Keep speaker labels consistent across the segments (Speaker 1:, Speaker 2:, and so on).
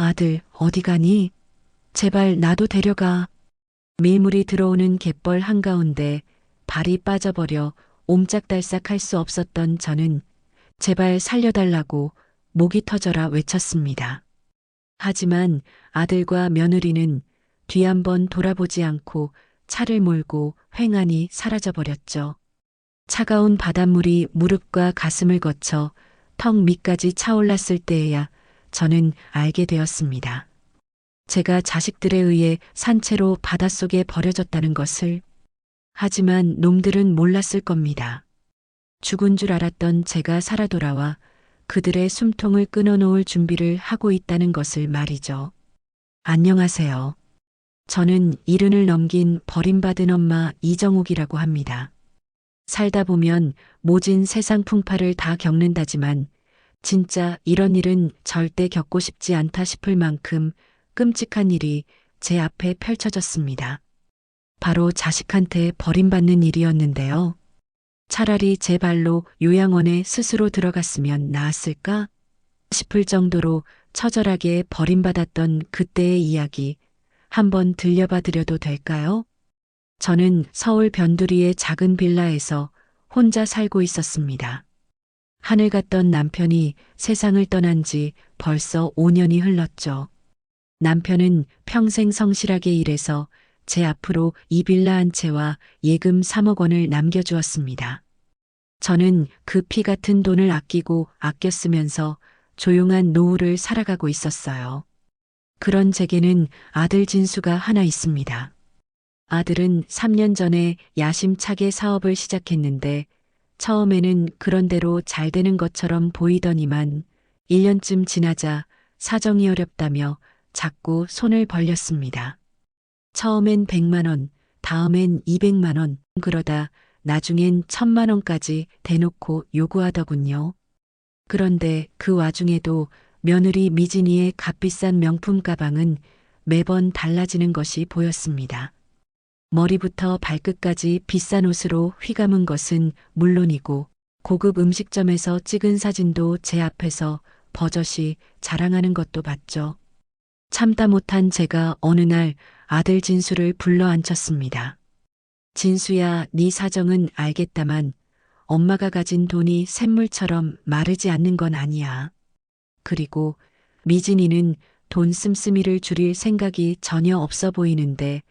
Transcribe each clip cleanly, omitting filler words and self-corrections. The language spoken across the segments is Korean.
Speaker 1: 아들, 어디 가니? 제발 나도 데려가. 밀물이 들어오는 갯벌 한가운데 발이 빠져버려 옴짝달싹 할 수 없었던 저는 제발 살려달라고 목이 터져라 외쳤습니다. 하지만 아들과 며느리는 뒤 한번 돌아보지 않고 차를 몰고 횡하니 사라져버렸죠. 차가운 바닷물이 무릎과 가슴을 거쳐 턱 밑까지 차올랐을 때에야 저는 알게 되었습니다. 제가 자식들에 의해 산채로 바닷속에 버려졌다는 것을. 하지만 놈들은 몰랐을 겁니다. 죽은 줄 알았던 제가 살아 돌아와 그들의 숨통을 끊어놓을 준비를 하고 있다는 것을 말이죠. 안녕하세요. 저는 70을 넘긴 버림받은 엄마 이정옥이라고 합니다. 살다 보면 모진 세상 풍파를 다 겪는다지만 진짜 이런 일은 절대 겪고 싶지 않다 싶을 만큼 끔찍한 일이 제 앞에 펼쳐졌습니다. 바로 자식한테 버림받는 일이었는데요. 차라리 제 발로 요양원에 스스로 들어갔으면 나았을까 싶을 정도로 처절하게 버림받았던 그때의 이야기 한번 들려봐 드려도 될까요? 저는 서울 변두리의 작은 빌라에서 혼자 살고 있었습니다. 하늘 같던 남편이 세상을 떠난 지 벌써 5년이 흘렀죠. 남편은 평생 성실하게 일해서 제 앞으로 이 빌라 한 채와 예금 3억 원을 남겨주었습니다. 저는 그 피 같은 돈을 아끼고 아껴 쓰면서 조용한 노후를 살아가고 있었어요. 그런 제게는 아들 진수가 하나 있습니다. 아들은 3년 전에 야심차게 사업을 시작했는데 처음에는 그런대로 잘 되는 것처럼 보이더니만 1년쯤 지나자 사정이 어렵다며 자꾸 손을 벌렸습니다. 처음엔 100만 원, 다음엔 200만 원, 그러다 나중엔 1000만 원까지 대놓고 요구하더군요. 그런데 그 와중에도 며느리 미진이의 값비싼 명품 가방은 매번 달라지는 것이 보였습니다. 머리부터 발끝까지 비싼 옷으로 휘감은 것은 물론이고 고급 음식점에서 찍은 사진도 제 앞에서 버젓이 자랑하는 것도 봤죠. 참다 못한 제가 어느 날 아들 진수를 불러 앉혔습니다. 진수야, 네 사정은 알겠다만 엄마가 가진 돈이 샘물처럼 마르지 않는 건 아니야. 그리고 미진이는 돈 씀씀이를 줄일 생각이 전혀 없어 보이는데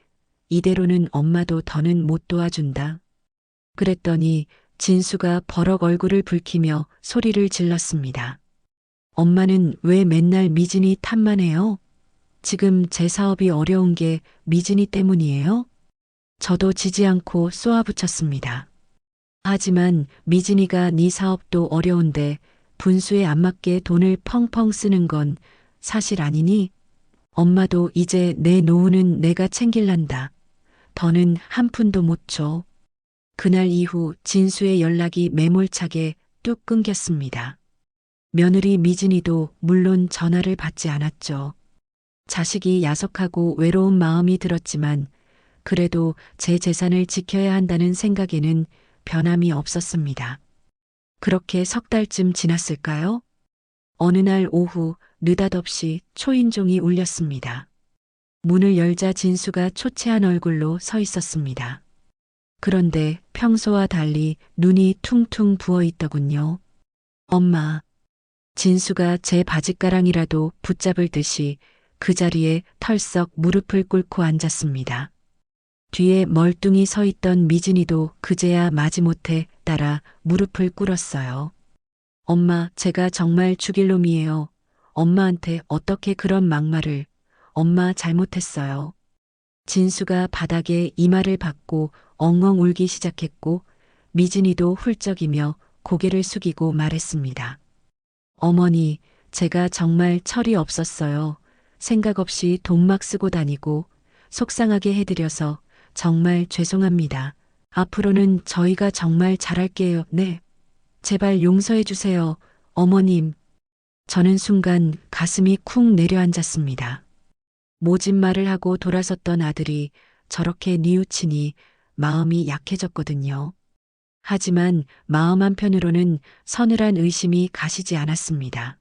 Speaker 1: 이대로는 엄마도 더는 못 도와준다. 그랬더니 진수가 버럭 얼굴을 붉히며 소리를 질렀습니다. 엄마는 왜 맨날 미진이 탓만 해요? 지금 제 사업이 어려운 게 미진이 때문이에요? 저도 지지 않고 쏘아붙였습니다. 하지만 미진이가 네 사업도 어려운데 분수에 안 맞게 돈을 펑펑 쓰는 건 사실 아니니? 엄마도 이제 내 노후는 내가 챙길란다. 더는 한 푼도 못 줘. 그날 이후 진수의 연락이 매몰차게 뚝 끊겼습니다. 며느리 미진이도 물론 전화를 받지 않았죠. 자식이 야속하고 외로운 마음이 들었지만 그래도 제 재산을 지켜야 한다는 생각에는 변함이 없었습니다. 그렇게 석 달쯤 지났을까요? 어느 날 오후 느닷없이 초인종이 울렸습니다. 문을 열자 진수가 초췌한 얼굴로 서 있었습니다. 그런데 평소와 달리 눈이 퉁퉁 부어 있더군요. 엄마. 진수가 제 바짓가랑이라도 붙잡을 듯이 그 자리에 털썩 무릎을 꿇고 앉았습니다. 뒤에 멀뚱히 서 있던 미진이도 그제야 마지못해 따라 무릎을 꿇었어요. 엄마, 제가 정말 죽일 놈이에요. 엄마한테 어떻게 그런 막말을. 엄마 잘못했어요. 진수가 바닥에 이마를 박고 엉엉 울기 시작했고 미진이도 훌쩍이며 고개를 숙이고 말했습니다. 어머니, 제가 정말 철이 없었어요. 생각 없이 돈 막 쓰고 다니고 속상하게 해드려서 정말 죄송합니다. 앞으로는 저희가 정말 잘할게요. 네. 제발 용서해 주세요. 어머님. 저는 순간 가슴이 쿵 내려앉았습니다. 모진 말을 하고 돌아섰던 아들이 저렇게 뉘우치니 마음이 약해졌거든요. 하지만 마음 한편으로는 서늘한 의심이 가시지 않았습니다.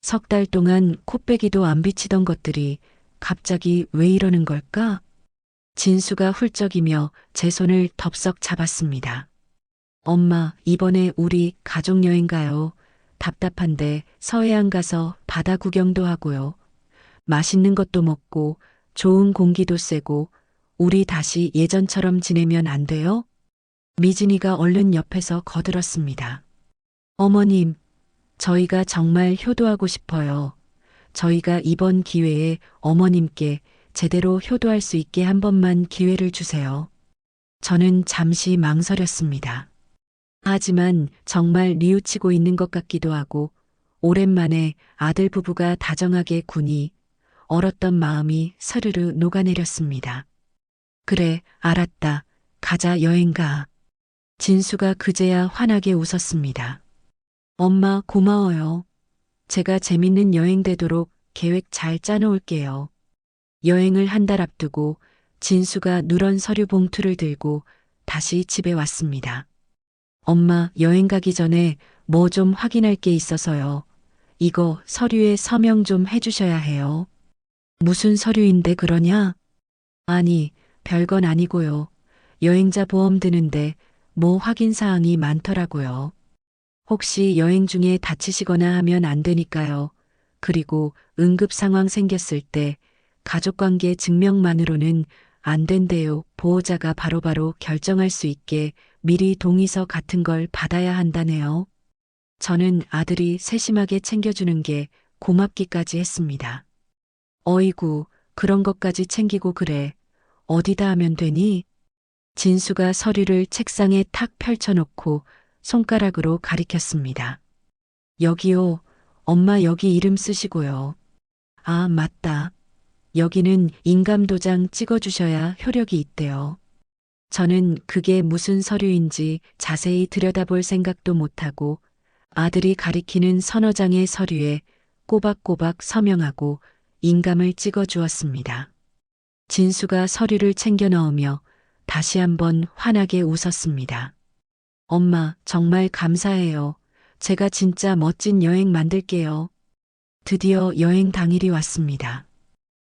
Speaker 1: 석 달 동안 코빼기도 안 비치던 것들이 갑자기 왜 이러는 걸까? 진수가 훌쩍이며 제 손을 덥석 잡았습니다. 엄마, 이번에 우리 가족여행 가요. 답답한데 서해안 가서 바다 구경도 하고요. 맛있는 것도 먹고 좋은 공기도 쐬고 우리 다시 예전처럼 지내면 안 돼요? 미진이가 얼른 옆에서 거들었습니다. 어머님, 저희가 정말 효도하고 싶어요. 저희가 이번 기회에 어머님께 제대로 효도할 수 있게 한 번만 기회를 주세요. 저는 잠시 망설였습니다. 하지만 정말 뉘우치고 있는 것 같기도 하고 오랜만에 아들 부부가 다정하게 구니 얼었던 마음이 스르르 녹아내렸습니다. 그래, 알았다. 가자, 여행 가. 진수가 그제야 환하게 웃었습니다. 엄마, 고마워요. 제가 재밌는 여행 되도록 계획 잘 짜놓을게요. 여행을 한 달 앞두고 진수가 누런 서류 봉투를 들고 다시 집에 왔습니다. 엄마, 여행 가기 전에 뭐 좀 확인할 게 있어서요. 이거 서류에 서명 좀 해주셔야 해요. 무슨 서류인데 그러냐? 아니, 별건 아니고요. 여행자 보험 드는데 뭐 확인 사항이 많더라고요. 혹시 여행 중에 다치시거나 하면 안 되니까요. 그리고 응급 상황 생겼을 때 가족관계 증명만으로는 안 된대요. 보호자가 바로바로 결정할 수 있게 미리 동의서 같은 걸 받아야 한다네요. 저는 아들이 세심하게 챙겨주는 게 고맙기까지 했습니다. 어이구, 그런 것까지 챙기고 그래. 어디다 하면 되니? 진수가 서류를 책상에 탁 펼쳐놓고 손가락으로 가리켰습니다. 여기요. 엄마 여기 이름 쓰시고요. 아, 맞다. 여기는 인감도장 찍어주셔야 효력이 있대요. 저는 그게 무슨 서류인지 자세히 들여다볼 생각도 못하고 아들이 가리키는 서너 장의 서류에 꼬박꼬박 서명하고 인감을 찍어 주었습니다. 진수가 서류를 챙겨 넣으며 다시 한번 환하게 웃었습니다. 엄마, 정말 감사해요. 제가 진짜 멋진 여행 만들게요. 드디어 여행 당일이 왔습니다.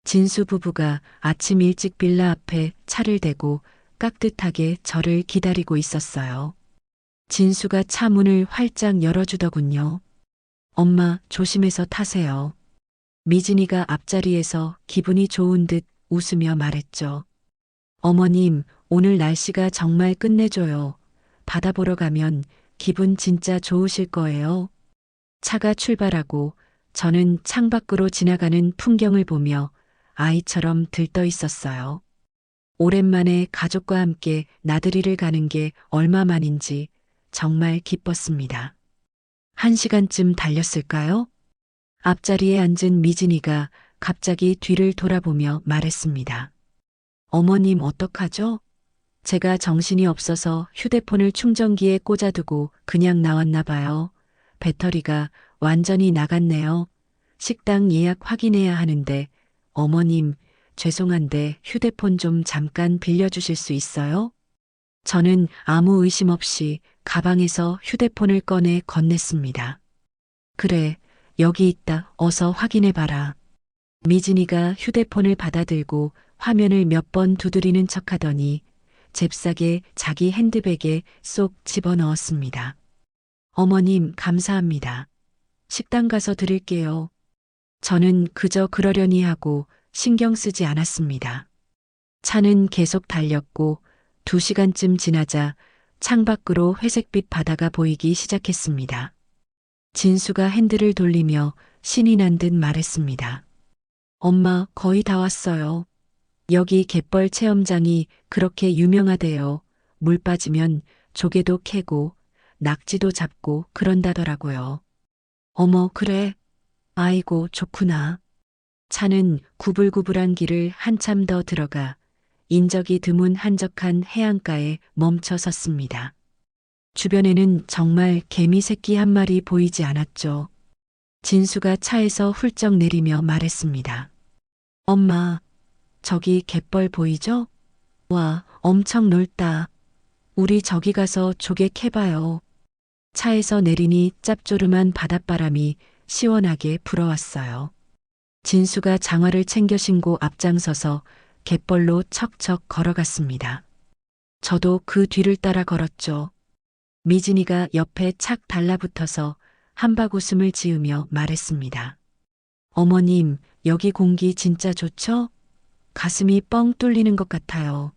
Speaker 1: 진수 부부가 아침 일찍 빌라 앞에 차를 대고 깍듯하게 저를 기다리고 있었어요. 진수가 차 문을 활짝 열어주더군요. 엄마, 조심해서 타세요. 미진이가 앞자리에서 기분이 좋은 듯 웃으며 말했죠. 어머님, 오늘 날씨가 정말 끝내줘요. 바다 보러 가면 기분 진짜 좋으실 거예요. 차가 출발하고 저는 창밖으로 지나가는 풍경을 보며 아이처럼 들떠 있었어요. 오랜만에 가족과 함께 나들이를 가는 게 얼마만인지 정말 기뻤습니다. 1시간쯤 달렸을까요? 앞자리에 앉은 미진이가 갑자기 뒤를 돌아보며 말했습니다. 어머님 어떡하죠? 제가 정신이 없어서 휴대폰을 충전기에 꽂아두고 그냥 나왔나 봐요. 배터리가 완전히 나갔네요. 식당 예약 확인해야 하는데 어머님 죄송한데 휴대폰 좀 잠깐 빌려주실 수 있어요? 저는 아무 의심 없이 가방에서 휴대폰을 꺼내 건넸습니다. 그래, 여기 있다. 어서 확인해봐라. 미진이가 휴대폰을 받아들고 화면을 몇 번 두드리는 척하더니 잽싸게 자기 핸드백에 쏙 집어넣었습니다. 어머님, 감사합니다. 식당 가서 드릴게요. 저는 그저 그러려니 하고 신경 쓰지 않았습니다. 차는 계속 달렸고 2시간쯤 지나자 창밖으로 회색빛 바다가 보이기 시작했습니다. 진수가 핸들을 돌리며 신이 난 듯 말했습니다. 엄마, 거의 다 왔어요. 여기 갯벌 체험장이 그렇게 유명하대요. 물 빠지면 조개도 캐고 낙지도 잡고 그런다더라고요. 어머, 그래. 아이고, 좋구나. 차는 구불구불한 길을 한참 더 들어가 인적이 드문 한적한 해안가에 멈춰 섰습니다. 주변에는 정말 개미 새끼 한 마리 보이지 않았죠. 진수가 차에서 훌쩍 내리며 말했습니다. 엄마, 저기 갯벌 보이죠? 와, 엄청 넓다. 우리 저기 가서 조개 캐봐요. 차에서 내리니 짭조름한 바닷바람이 시원하게 불어왔어요. 진수가 장화를 챙겨 신고 앞장서서 갯벌로 척척 걸어갔습니다. 저도 그 뒤를 따라 걸었죠. 미진이가 옆에 착 달라붙어서 한박 웃음을 지으며 말했습니다. 어머님, 여기 공기 진짜 좋죠? 가슴이 뻥 뚫리는 것 같아요.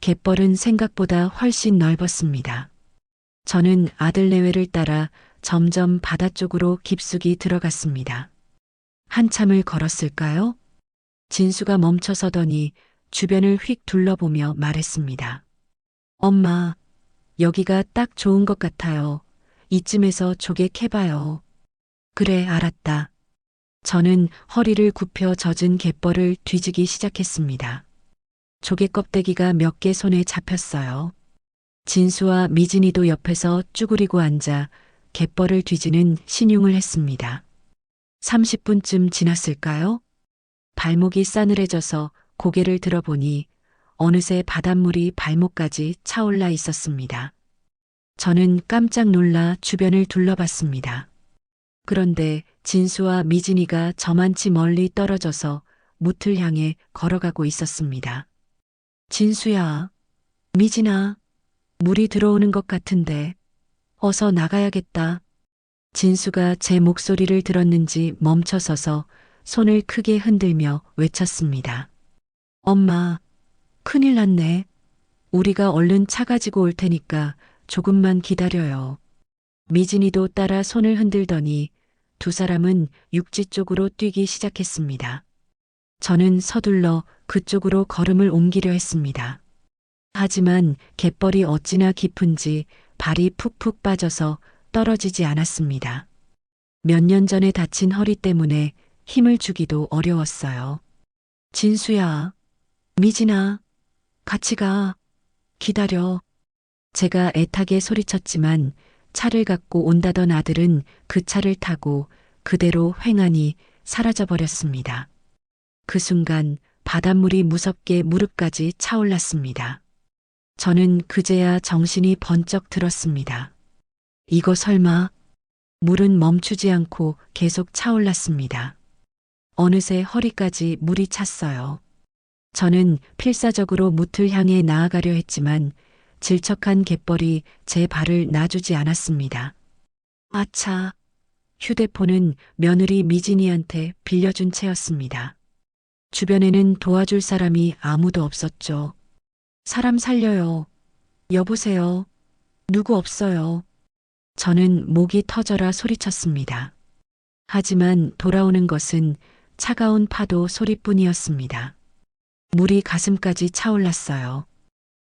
Speaker 1: 갯벌은 생각보다 훨씬 넓었습니다. 저는 아들 내외를 따라 점점 바다 쪽으로 깊숙이 들어갔습니다. 한참을 걸었을까요? 진수가 멈춰서더니 주변을 휙 둘러보며 말했습니다. 엄마, 여기가 딱 좋은 것 같아요. 이쯤에서 조객해봐요. 그래, 알았다. 저는 허리를 굽혀 젖은 갯벌을 뒤지기 시작했습니다. 조개 껍데기가 몇 개 손에 잡혔어요. 진수와 미진이도 옆에서 쭈그리고 앉아 갯벌을 뒤지는 신용을 했습니다. 30분쯤 지났을까요? 발목이 싸늘해져서 고개를 들어보니 어느새 바닷물이 발목까지 차올라 있었습니다. 저는 깜짝 놀라 주변을 둘러봤습니다. 그런데 진수와 미진이가 저만치 멀리 떨어져서 무틀 향해 걸어가고 있었습니다. 진수야, 미진아, 물이 들어오는 것 같은데 어서 나가야겠다. 진수가 제 목소리를 들었는지 멈춰서서 손을 크게 흔들며 외쳤습니다. 엄마, 큰일 났네. 우리가 얼른 차 가지고 올 테니까 조금만 기다려요. 미진이도 따라 손을 흔들더니 두 사람은 육지 쪽으로 뛰기 시작했습니다. 저는 서둘러 그쪽으로 걸음을 옮기려 했습니다. 하지만 갯벌이 어찌나 깊은지 발이 푹푹 빠져서 떨어지지 않았습니다. 몇 년 전에 다친 허리 때문에 힘을 주기도 어려웠어요. 진수야, 미진아, 같이 가. 기다려. 제가 애타게 소리쳤지만 차를 갖고 온다던 아들은 그 차를 타고 그대로 횡하니 사라져버렸습니다. 그 순간 바닷물이 무섭게 무릎까지 차올랐습니다. 저는 그제야 정신이 번쩍 들었습니다. 이거 설마? 물은 멈추지 않고 계속 차올랐습니다. 어느새 허리까지 물이 찼어요. 저는 필사적으로 무틀 향해 나아가려 했지만 질척한 갯벌이 제 발을 놔주지 않았습니다. 아차, 휴대폰은 며느리 미진이한테 빌려준 채였습니다. 주변에는 도와줄 사람이 아무도 없었죠. 사람 살려요. 여보세요. 누구 없어요. 저는 목이 터져라 소리쳤습니다. 하지만 돌아오는 것은 차가운 파도 소리뿐이었습니다. 물이 가슴까지 차올랐어요.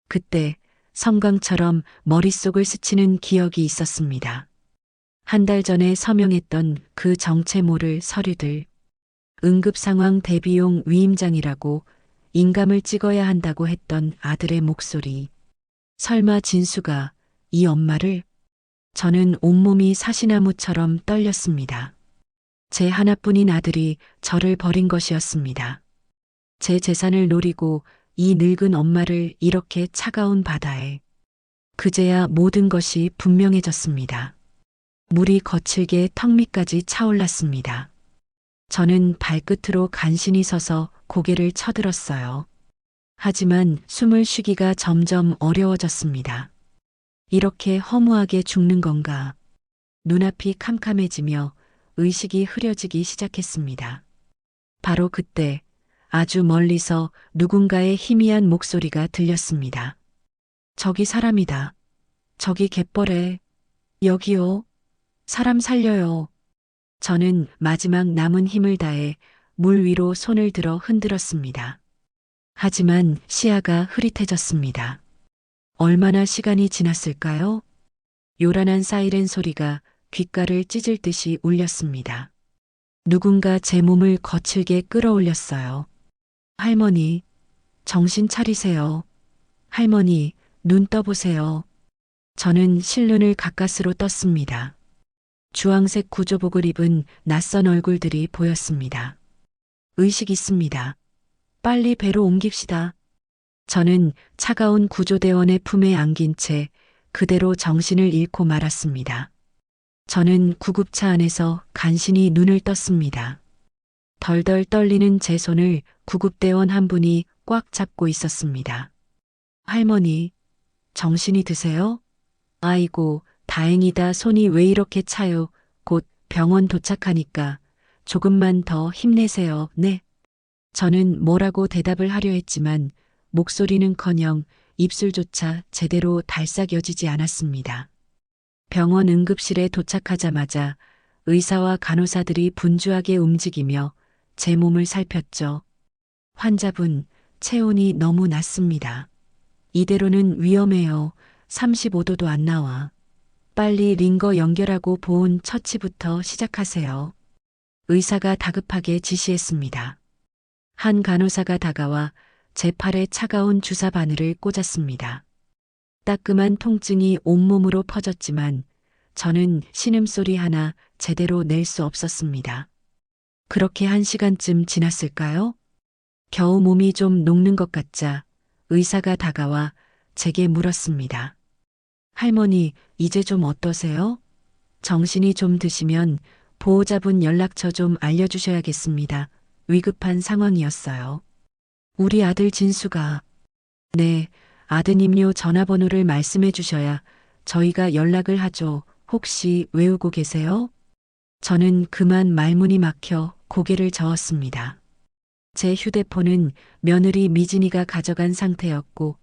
Speaker 1: 그때 성광처럼 머릿속을 스치는 기억이 있었습니다. 한 달 전에 서명했던 그 정체 모를 서류들. 응급상황 대비용 위임장이라고 인감을 찍어야 한다고 했던 아들의 목소리. 설마 진수가 이 엄마를? 저는 온몸이 사시나무처럼 떨렸습니다. 제 하나뿐인 아들이 저를 버린 것이었습니다. 제 재산을 노리고 이 늙은 엄마를 이렇게 차가운 바다에. 그제야 모든 것이 분명해졌습니다. 물이 거칠게 턱 밑까지 차올랐습니다. 저는 발끝으로 간신히 서서 고개를 쳐들었어요. 하지만 숨을 쉬기가 점점 어려워졌습니다. 이렇게 허무하게 죽는 건가? 눈앞이 캄캄해지며 의식이 흐려지기 시작했습니다. 바로 그때 아주 멀리서 누군가의 희미한 목소리가 들렸습니다. 저기 사람이다. 저기 갯벌에. 여기요. 사람 살려요. 저는 마지막 남은 힘을 다해 물 위로 손을 들어 흔들었습니다. 하지만 시야가 흐릿해졌습니다. 얼마나 시간이 지났을까요? 요란한 사이렌 소리가 귓가를 찢을 듯이 울렸습니다. 누군가 제 몸을 거칠게 끌어올렸어요. 할머니, 정신 차리세요. 할머니, 눈 떠보세요. 저는 실눈을 가까스로 떴습니다. 주황색 구조복을 입은 낯선 얼굴들이 보였습니다. 의식 있습니다. 빨리 배로 옮깁시다. 저는 차가운 구조대원의 품에 안긴 채 그대로 정신을 잃고 말았습니다. 저는 구급차 안에서 간신히 눈을 떴습니다. 덜덜 떨리는 제 손을 구급대원 한 분이 꽉 잡고 있었습니다. 할머니, 정신이 드세요? 아이고, 다행이다. 손이 왜 이렇게 차요? 곧 병원 도착하니까 조금만 더 힘내세요. 네. 저는 뭐라고 대답을 하려 했지만 목소리는커녕 입술조차 제대로 달싹여지지 않았습니다. 병원 응급실에 도착하자마자 의사와 간호사들이 분주하게 움직이며 제 몸을 살폈죠. 환자분, 체온이 너무 낮습니다. 이대로는 위험해요. 35도도 안 나와. 빨리 링거 연결하고 보온 처치부터 시작하세요. 의사가 다급하게 지시했습니다. 한 간호사가 다가와 제 팔에 차가운 주사 바늘을 꽂았습니다. 따끔한 통증이 온몸으로 퍼졌지만 저는 신음소리 하나 제대로 낼 수 없었습니다. 그렇게 1시간쯤 지났을까요? 겨우 몸이 좀 녹는 것 같자 의사가 다가와 제게 물었습니다. 할머니, 이제 좀 어떠세요? 정신이 좀 드시면 보호자분 연락처 좀 알려주셔야겠습니다. 위급한 상황이었어요. 우리 아들 진수가. 네, 아드님요 전화번호를 말씀해 주셔야 저희가 연락을 하죠. 혹시 외우고 계세요? 저는 그만 말문이 막혀 고개를 저었습니다. 제 휴대폰은 며느리 미진이가 가져간 상태였고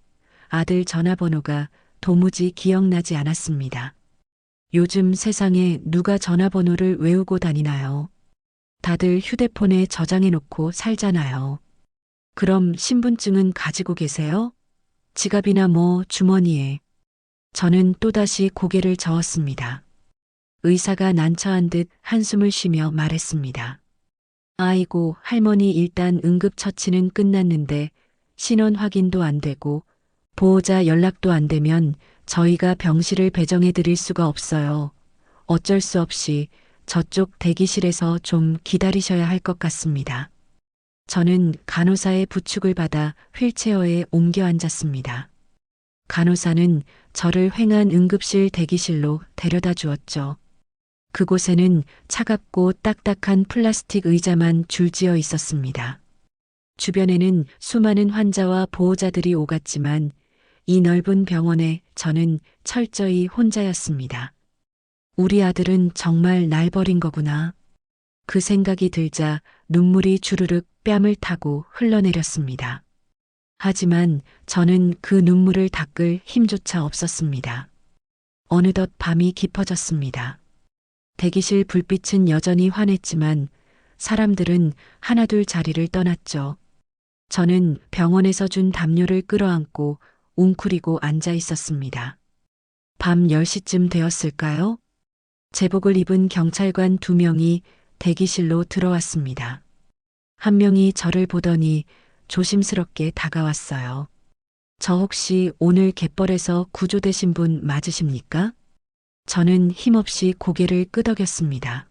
Speaker 1: 아들 전화번호가 도무지 기억나지 않았습니다. 요즘 세상에 누가 전화번호를 외우고 다니나요? 다들 휴대폰에 저장해 놓고 살잖아요. 그럼 신분증은 가지고 계세요? 지갑이나 뭐 주머니에. 저는 또다시 고개를 저었습니다. 의사가 난처한 듯 한숨을 쉬며 말했습니다. 아이고, 할머니 일단 응급처치는 끝났는데 신원 확인도 안 되고 보호자 연락도 안 되면 저희가 병실을 배정해 드릴 수가 없어요. 어쩔 수 없이 저쪽 대기실에서 좀 기다리셔야 할 것 같습니다. 저는 간호사의 부축을 받아 휠체어에 옮겨 앉았습니다. 간호사는 저를 횡한 응급실 대기실로 데려다 주었죠. 그곳에는 차갑고 딱딱한 플라스틱 의자만 줄지어 있었습니다. 주변에는 수많은 환자와 보호자들이 오갔지만 이 넓은 병원에 저는 철저히 혼자였습니다. 우리 아들은 정말 날 버린 거구나. 그 생각이 들자 눈물이 주르륵 뺨을 타고 흘러내렸습니다. 하지만 저는 그 눈물을 닦을 힘조차 없었습니다. 어느덧 밤이 깊어졌습니다. 대기실 불빛은 여전히 환했지만 사람들은 하나둘 자리를 떠났죠. 저는 병원에서 준 담요를 끌어안고 웅크리고 앉아 있었습니다. 밤 10시쯤 되었을까요? 제복을 입은 경찰관 2명이 대기실로 들어왔습니다. 한 명이 저를 보더니 조심스럽게 다가왔어요. 저 혹시 오늘 갯벌에서 구조되신 분 맞으십니까? 저는 힘없이 고개를 끄덕였습니다.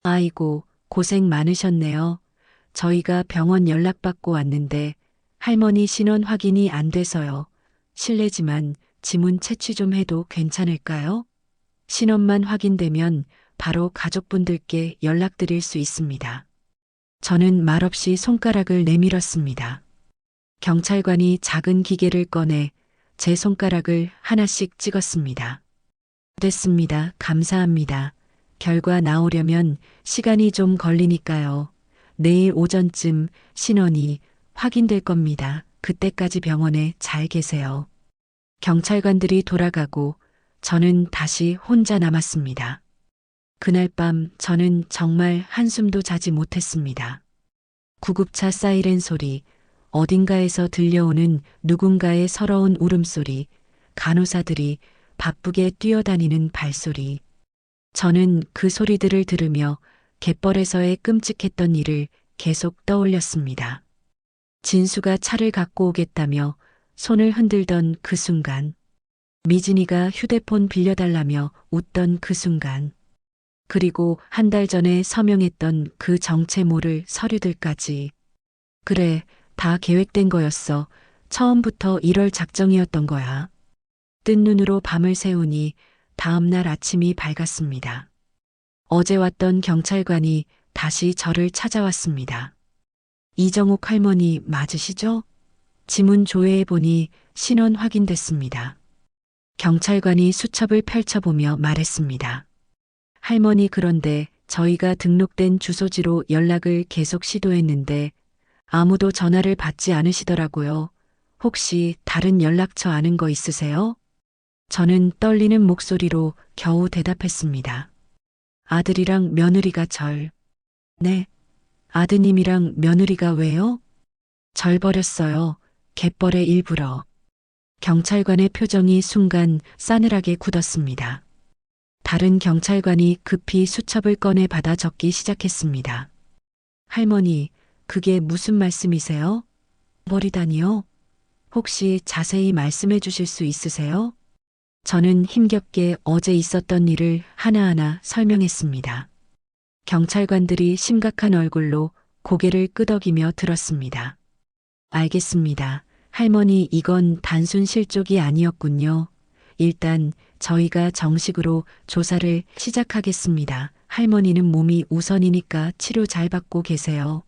Speaker 1: 아이고, 고생 많으셨네요. 저희가 병원 연락받고 왔는데 할머니 신원 확인이 안 돼서요. 실례지만 지문 채취 좀 해도 괜찮을까요? 신원만 확인되면 바로 가족분들께 연락드릴 수 있습니다. 저는 말없이 손가락을 내밀었습니다. 경찰관이 작은 기계를 꺼내 제 손가락을 하나씩 찍었습니다. 됐습니다. 감사합니다. 결과 나오려면 시간이 좀 걸리니까요. 내일 오전쯤 신원이 확인될 겁니다. 그때까지 병원에 잘 계세요. 경찰관들이 돌아가고 저는 다시 혼자 남았습니다. 그날 밤 저는 정말 한숨도 자지 못했습니다. 구급차 사이렌 소리, 어딘가에서 들려오는 누군가의 서러운 울음소리, 간호사들이 바쁘게 뛰어다니는 발소리. 저는 그 소리들을 들으며 갯벌에서의 끔찍했던 일을 계속 떠올렸습니다. 진수가 차를 갖고 오겠다며 손을 흔들던 그 순간, 미진이가 휴대폰 빌려달라며 웃던 그 순간, 그리고 한 달 전에 서명했던 그 정체 모를 서류들까지. 그래, 다 계획된 거였어. 처음부터 이럴 작정이었던 거야. 뜬 눈으로 밤을 새우니 다음 날 아침이 밝았습니다. 어제 왔던 경찰관이 다시 저를 찾아왔습니다. 이정옥 할머니 맞으시죠? 지문 조회해 보니 신원 확인됐습니다. 경찰관이 수첩을 펼쳐보며 말했습니다. 할머니, 그런데 저희가 등록된 주소지로 연락을 계속 시도했는데 아무도 전화를 받지 않으시더라고요. 혹시 다른 연락처 아는 거 있으세요? 저는 떨리는 목소리로 겨우 대답했습니다. 아들이랑 며느리가 네, 아드님이랑 며느리가 왜요? 절 버렸어요. 갯벌에 일부러. 경찰관의 표정이 순간 싸늘하게 굳었습니다. 다른 경찰관이 급히 수첩을 꺼내 받아 적기 시작했습니다. 할머니, 그게 무슨 말씀이세요? 버리다니요? 혹시 자세히 말씀해 주실 수 있으세요? 저는 힘겹게 어제 있었던 일을 하나하나 설명했습니다. 경찰관들이 심각한 얼굴로 고개를 끄덕이며 들었습니다. 알겠습니다. 할머니, 이건 단순 실족이 아니었군요. 일단 저희가 정식으로 조사를 시작하겠습니다. 할머니는 몸이 우선이니까 치료 잘 받고 계세요.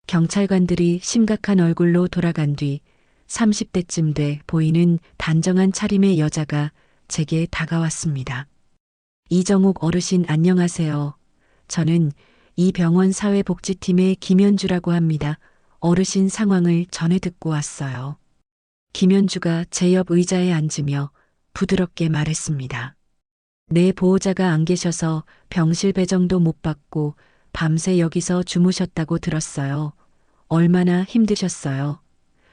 Speaker 1: 경찰관들이 심각한 얼굴로 돌아간 뒤 30대쯤 돼 보이는 단정한 차림의 여자가 제게 다가왔습니다. 이정옥 어르신, 안녕하세요. 저는 이 병원 사회복지팀의 김연주라고 합니다. 어르신 상황을 전해 듣고 왔어요. 김연주가 제 옆 의자에 앉으며 부드럽게 말했습니다. 내 보호자가 안 계셔서 병실 배정도 못 받고 밤새 여기서 주무셨다고 들었어요. 얼마나 힘드셨어요?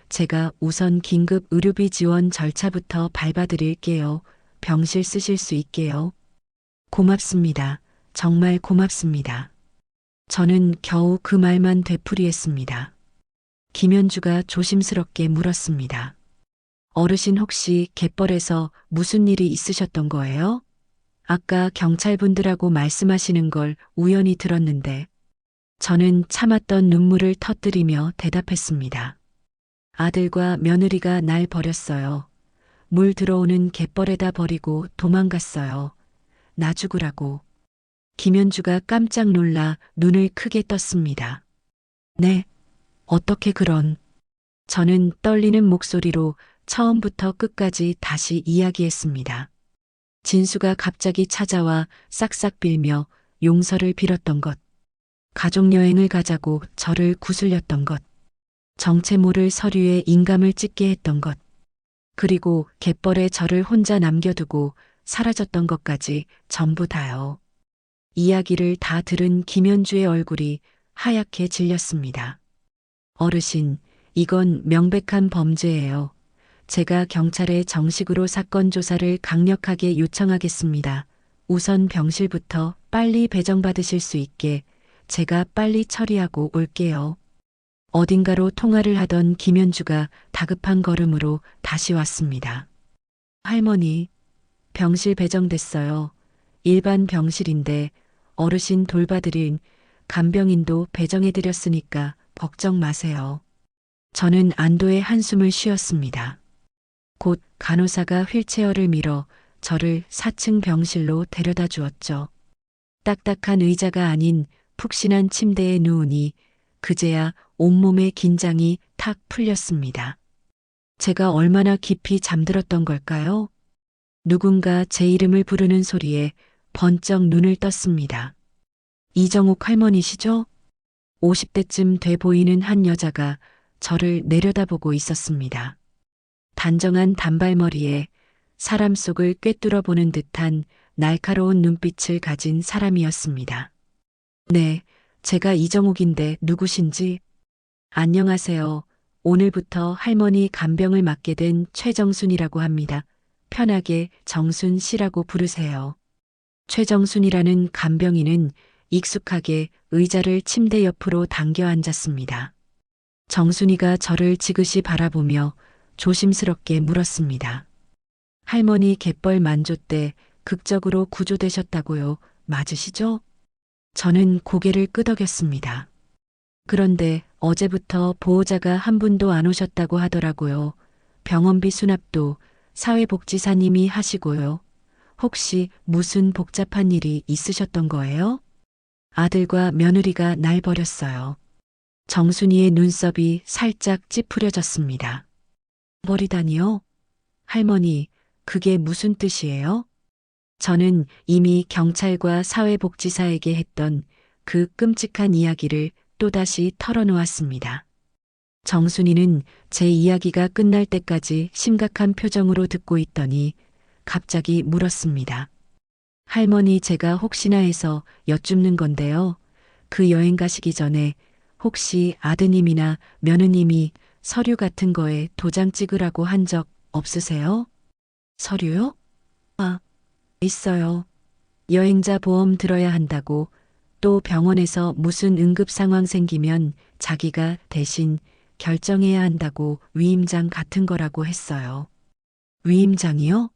Speaker 1: 제가 우선 긴급 의료비 지원 절차부터 밟아드릴게요. 병실 쓰실 수 있게요. 고맙습니다. 정말 고맙습니다. 저는 겨우 그 말만 되풀이했습니다. 김연주가 조심스럽게 물었습니다. 어르신, 혹시 갯벌에서 무슨 일이 있으셨던 거예요? 아까 경찰분들하고 말씀하시는 걸 우연히 들었는데. 저는 참았던 눈물을 터뜨리며 대답했습니다. 아들과 며느리가 날 버렸어요. 물 들어오는 갯벌에다 버리고 도망갔어요. 나 죽으라고. 김연주가 깜짝 놀라 눈을 크게 떴습니다. 네, 어떻게 그런. 저는 떨리는 목소리로 처음부터 끝까지 다시 이야기했습니다. 진수가 갑자기 찾아와 싹싹 빌며 용서를 빌었던 것. 가족여행을 가자고 저를 구슬렸던 것. 정체 모를 서류에 인감을 찍게 했던 것. 그리고 갯벌에 저를 혼자 남겨두고 사라졌던 것까지 전부 다요. 이야기를 다 들은 김연주의 얼굴이 하얗게 질렸습니다. 어르신, 이건 명백한 범죄예요. 제가 경찰에 정식으로 사건 조사를 강력하게 요청하겠습니다. 우선 병실부터 빨리 배정받으실 수 있게 제가 빨리 처리하고 올게요. 어딘가로 통화를 하던 김연주가 다급한 걸음으로 다시 왔습니다. 할머니, 병실 배정됐어요. 일반 병실인데 어르신 돌봐드린 간병인도 배정해드렸으니까 걱정 마세요. 저는 안도의 한숨을 쉬었습니다. 곧 간호사가 휠체어를 밀어 저를 4층 병실로 데려다 주었죠. 딱딱한 의자가 아닌 푹신한 침대에 누우니 그제야 온몸의 긴장이 탁 풀렸습니다. 제가 얼마나 깊이 잠들었던 걸까요? 누군가 제 이름을 부르는 소리에 번쩍 눈을 떴습니다. 이정옥 할머니시죠? 50대쯤 돼 보이는 한 여자가 저를 내려다보고 있었습니다. 단정한 단발머리에 사람 속을 꿰뚫어 보는 듯한 날카로운 눈빛을 가진 사람이었습니다. 네, 제가 이정옥인데 누구신지? 안녕하세요. 오늘부터 할머니 간병을 맡게 된 최정순이라고 합니다. 편하게 정순 씨라고 부르세요. 최정순이라는 간병인은 익숙하게 의자를 침대 옆으로 당겨 앉았습니다. 정순이가 저를 지그시 바라보며 조심스럽게 물었습니다. 할머니 갯벌 만조 때 극적으로 구조되셨다고요. 맞으시죠? 저는 고개를 끄덕였습니다. 그런데 어제부터 보호자가 한 분도 안 오셨다고 하더라고요. 병원비 수납도 사회복지사님이 하시고요. 혹시 무슨 복잡한 일이 있으셨던 거예요? 아들과 며느리가 날 버렸어요. 정순이의 눈썹이 살짝 찌푸려졌습니다. 버리다니요? 할머니, 그게 무슨 뜻이에요? 저는 이미 경찰과 사회복지사에게 했던 그 끔찍한 이야기를 또다시 털어놓았습니다. 정순이는 제 이야기가 끝날 때까지 심각한 표정으로 듣고 있더니 갑자기 물었습니다. 할머니, 제가 혹시나 해서 여쭙는 건데요. 그 여행 가시기 전에 혹시 아드님이나 며느님이 서류 같은 거에 도장 찍으라고 한 적 없으세요? 서류요? 아, 있어요. 여행자 보험 들어야 한다고, 또 병원에서 무슨 응급 상황 생기면 자기가 대신 결정해야 한다고 위임장 같은 거라고 했어요. 위임장이요?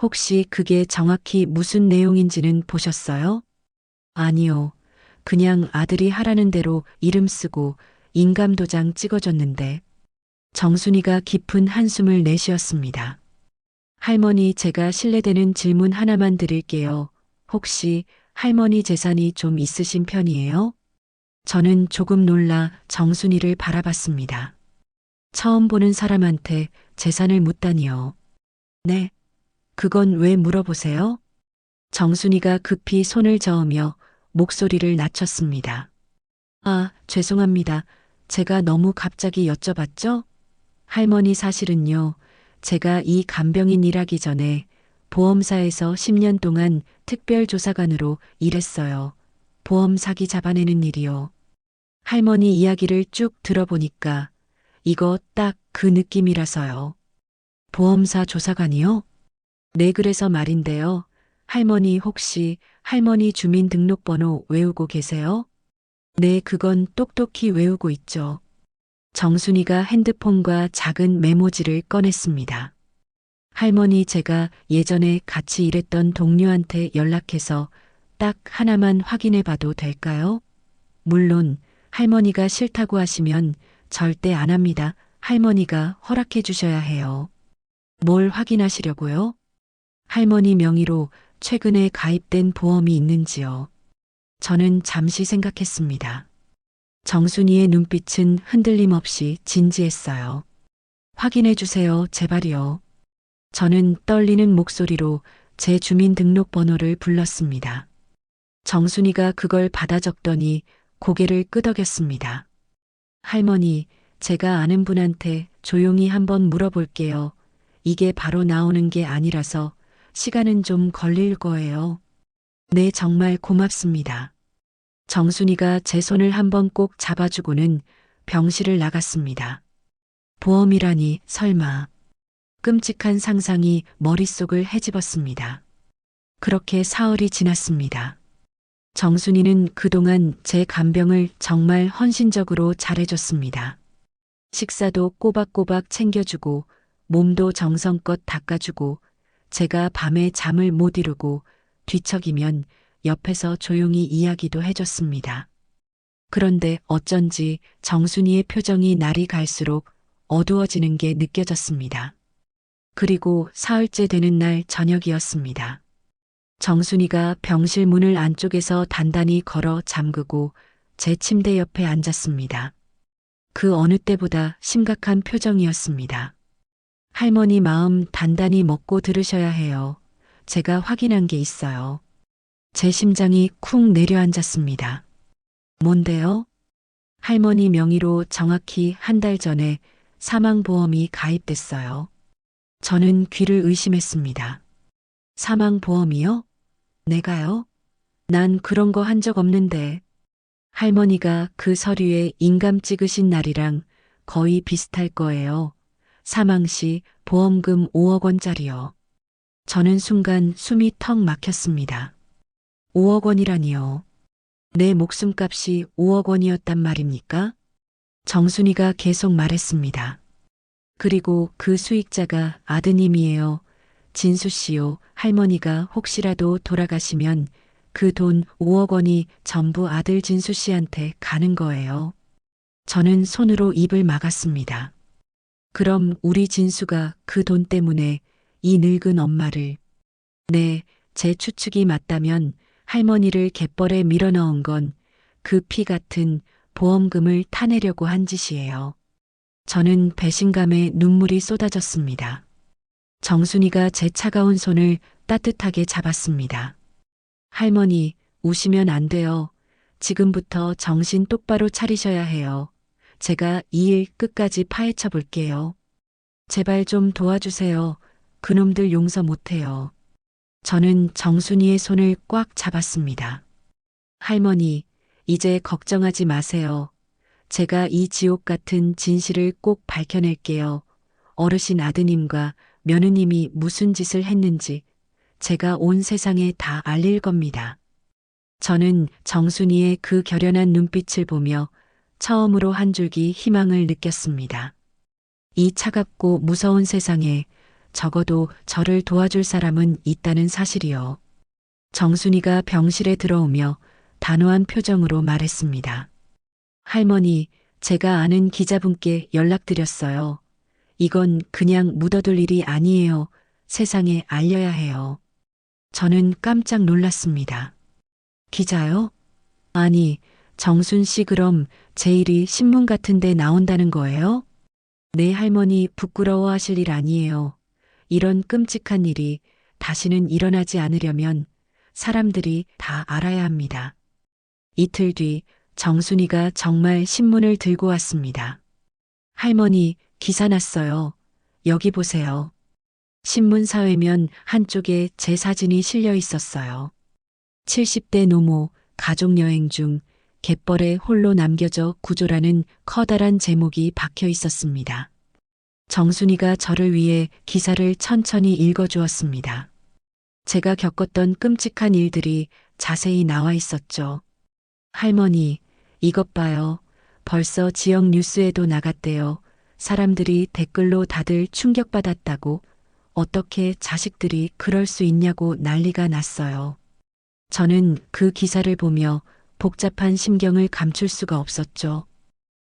Speaker 1: 혹시 그게 정확히 무슨 내용인지는 보셨어요? 아니요. 그냥 아들이 하라는 대로 이름 쓰고 인감도장 찍어줬는데. 정순이가 깊은 한숨을 내쉬었습니다. 할머니, 제가 실례되는 질문 하나만 드릴게요. 혹시 할머니 재산이 좀 있으신 편이에요? 저는 조금 놀라 정순이를 바라봤습니다. 처음 보는 사람한테 재산을 묻다니요. 네. 그건 왜 물어보세요? 정순이가 급히 손을 저으며 목소리를 낮췄습니다. 아, 죄송합니다. 제가 너무 갑자기 여쭤봤죠? 할머니, 사실은요. 제가 이 간병인 일하기 전에 보험사에서 10년 동안 특별조사관으로 일했어요. 보험 사기 잡아내는 일이요. 할머니 이야기를 쭉 들어보니까 이거 딱 그 느낌이라서요. 보험사 조사관이요? 네, 그래서 말인데요. 할머니, 혹시 할머니 주민등록번호 외우고 계세요? 네, 그건 똑똑히 외우고 있죠. 정순이가 핸드폰과 작은 메모지를 꺼냈습니다. 할머니, 제가 예전에 같이 일했던 동료한테 연락해서 딱 하나만 확인해 봐도 될까요? 물론 할머니가 싫다고 하시면 절대 안 합니다. 할머니가 허락해 주셔야 해요. 뭘 확인하시려고요? 할머니 명의로 최근에 가입된 보험이 있는지요. 저는 잠시 생각했습니다. 정순이의 눈빛은 흔들림 없이 진지했어요. 확인해 주세요, 제발이요. 저는 떨리는 목소리로 제 주민등록번호를 불렀습니다. 정순이가 그걸 받아 적더니 고개를 끄덕였습니다. 할머니, 제가 아는 분한테 조용히 한번 물어볼게요. 이게 바로 나오는 게 아니라서 시간은 좀 걸릴 거예요. 네, 정말 고맙습니다. 정순이가 제 손을 한번 꼭 잡아주고는 병실을 나갔습니다. 보험이라니, 설마. 끔찍한 상상이 머릿속을 헤집었습니다. 그렇게 사흘이 지났습니다. 정순이는 그동안 제 간병을 정말 헌신적으로 잘해줬습니다. 식사도 꼬박꼬박 챙겨주고 몸도 정성껏 닦아주고 제가 밤에 잠을 못 이루고 뒤척이면 옆에서 조용히 이야기도 해줬습니다. 그런데 어쩐지 정순이의 표정이 날이 갈수록 어두워지는 게 느껴졌습니다. 그리고 사흘째 되는 날 저녁이었습니다. 정순이가 병실 문을 안쪽에서 단단히 걸어 잠그고 제 침대 옆에 앉았습니다. 그 어느 때보다 심각한 표정이었습니다. 할머니, 마음 단단히 먹고 들으셔야 해요. 제가 확인한 게 있어요. 제 심장이 쿵 내려앉았습니다. 뭔데요? 할머니 명의로 정확히 한 달 전에 사망보험이 가입됐어요. 저는 귀를 의심했습니다. 사망보험이요? 내가요? 난 그런 거 한 적 없는데. 할머니가 그 서류에 인감 찍으신 날이랑 거의 비슷할 거예요. 사망 시 보험금 5억 원짜리요. 저는 순간 숨이 턱 막혔습니다. 5억 원이라니요. 내 목숨값이 5억 원이었단 말입니까? 정순이가 계속 말했습니다. 그리고 그 수익자가 아드님이에요. 진수 씨요. 할머니가 혹시라도 돌아가시면 그 돈 5억 원이 전부 아들 진수 씨한테 가는 거예요. 저는 손으로 입을 막았습니다. 그럼 우리 진수가 그 돈 때문에 이 늙은 엄마를 네, 제 추측이 맞다면 할머니를 갯벌에 밀어넣은 건 그 피 같은 보험금을 타내려고 한 짓이에요. 저는 배신감에 눈물이 쏟아졌습니다. 정순이가 제 차가운 손을 따뜻하게 잡았습니다. 할머니, 우시면 안 돼요. 지금부터 정신 똑바로 차리셔야 해요. 제가 이 일 끝까지 파헤쳐 볼게요. 제발 좀 도와주세요. 그놈들 용서 못해요. 저는 정순이의 손을 꽉 잡았습니다. 할머니, 이제 걱정하지 마세요. 제가 이 지옥 같은 진실을 꼭 밝혀낼게요. 어르신 아드님과 며느님이 무슨 짓을 했는지 제가 온 세상에 다 알릴 겁니다. 저는 정순이의 그 결연한 눈빛을 보며 처음으로 한 줄기 희망을 느꼈습니다. 이 차갑고 무서운 세상에 적어도 저를 도와줄 사람은 있다는 사실이요. 정순이가 병실에 들어오며 단호한 표정으로 말했습니다. 할머니, 제가 아는 기자분께 연락드렸어요. 이건 그냥 묻어둘 일이 아니에요. 세상에 알려야 해요. 저는 깜짝 놀랐습니다. 기자요? 아니, 정순 씨 그럼 제 일이 신문 같은 데 나온다는 거예요? 네, 할머니 부끄러워하실 일 아니에요. 이런 끔찍한 일이 다시는 일어나지 않으려면 사람들이 다 알아야 합니다. 이틀 뒤 정순이가 정말 신문을 들고 왔습니다. 할머니, 기사 났어요. 여기 보세요. 신문 사회면 한쪽에 제 사진이 실려 있었어요. 70대 노모, 가족여행 중 갯벌에 홀로 남겨져 구조라는 커다란 제목이 박혀 있었습니다. 정순이가 저를 위해 기사를 천천히 읽어주었습니다. 제가 겪었던 끔찍한 일들이 자세히 나와 있었죠. 할머니, 이것 봐요. 벌써 지역 뉴스에도 나갔대요. 사람들이 댓글로 다들 충격받았다고, 어떻게 자식들이 그럴 수 있냐고 난리가 났어요. 저는 그 기사를 보며 복잡한 심경을 감출 수가 없었죠.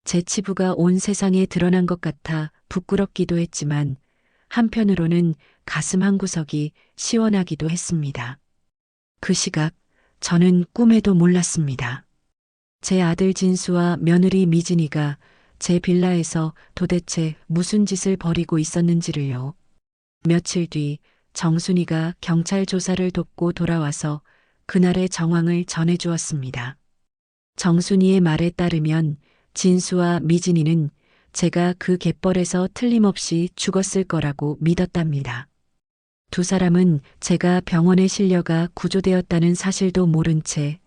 Speaker 1: 제 치부가 온 세상에 드러난 것 같아 부끄럽기도 했지만 한편으로는 가슴 한구석이 시원하기도 했습니다. 그 시각 저는 꿈에도 몰랐습니다. 제 아들 진수와 며느리 미진이가 제 빌라에서 도대체 무슨 짓을 벌이고 있었는지를요. 며칠 뒤 정순이가 경찰 조사를 돕고 돌아와서 그날의 정황을 전해주었습니다. 정순이의 말에 따르면 진수와 미진이는 제가 그 갯벌에서 틀림없이 죽었을 거라고 믿었답니다. 두 사람은 제가 병원에 실려가 구조되었다는 사실도 모른 채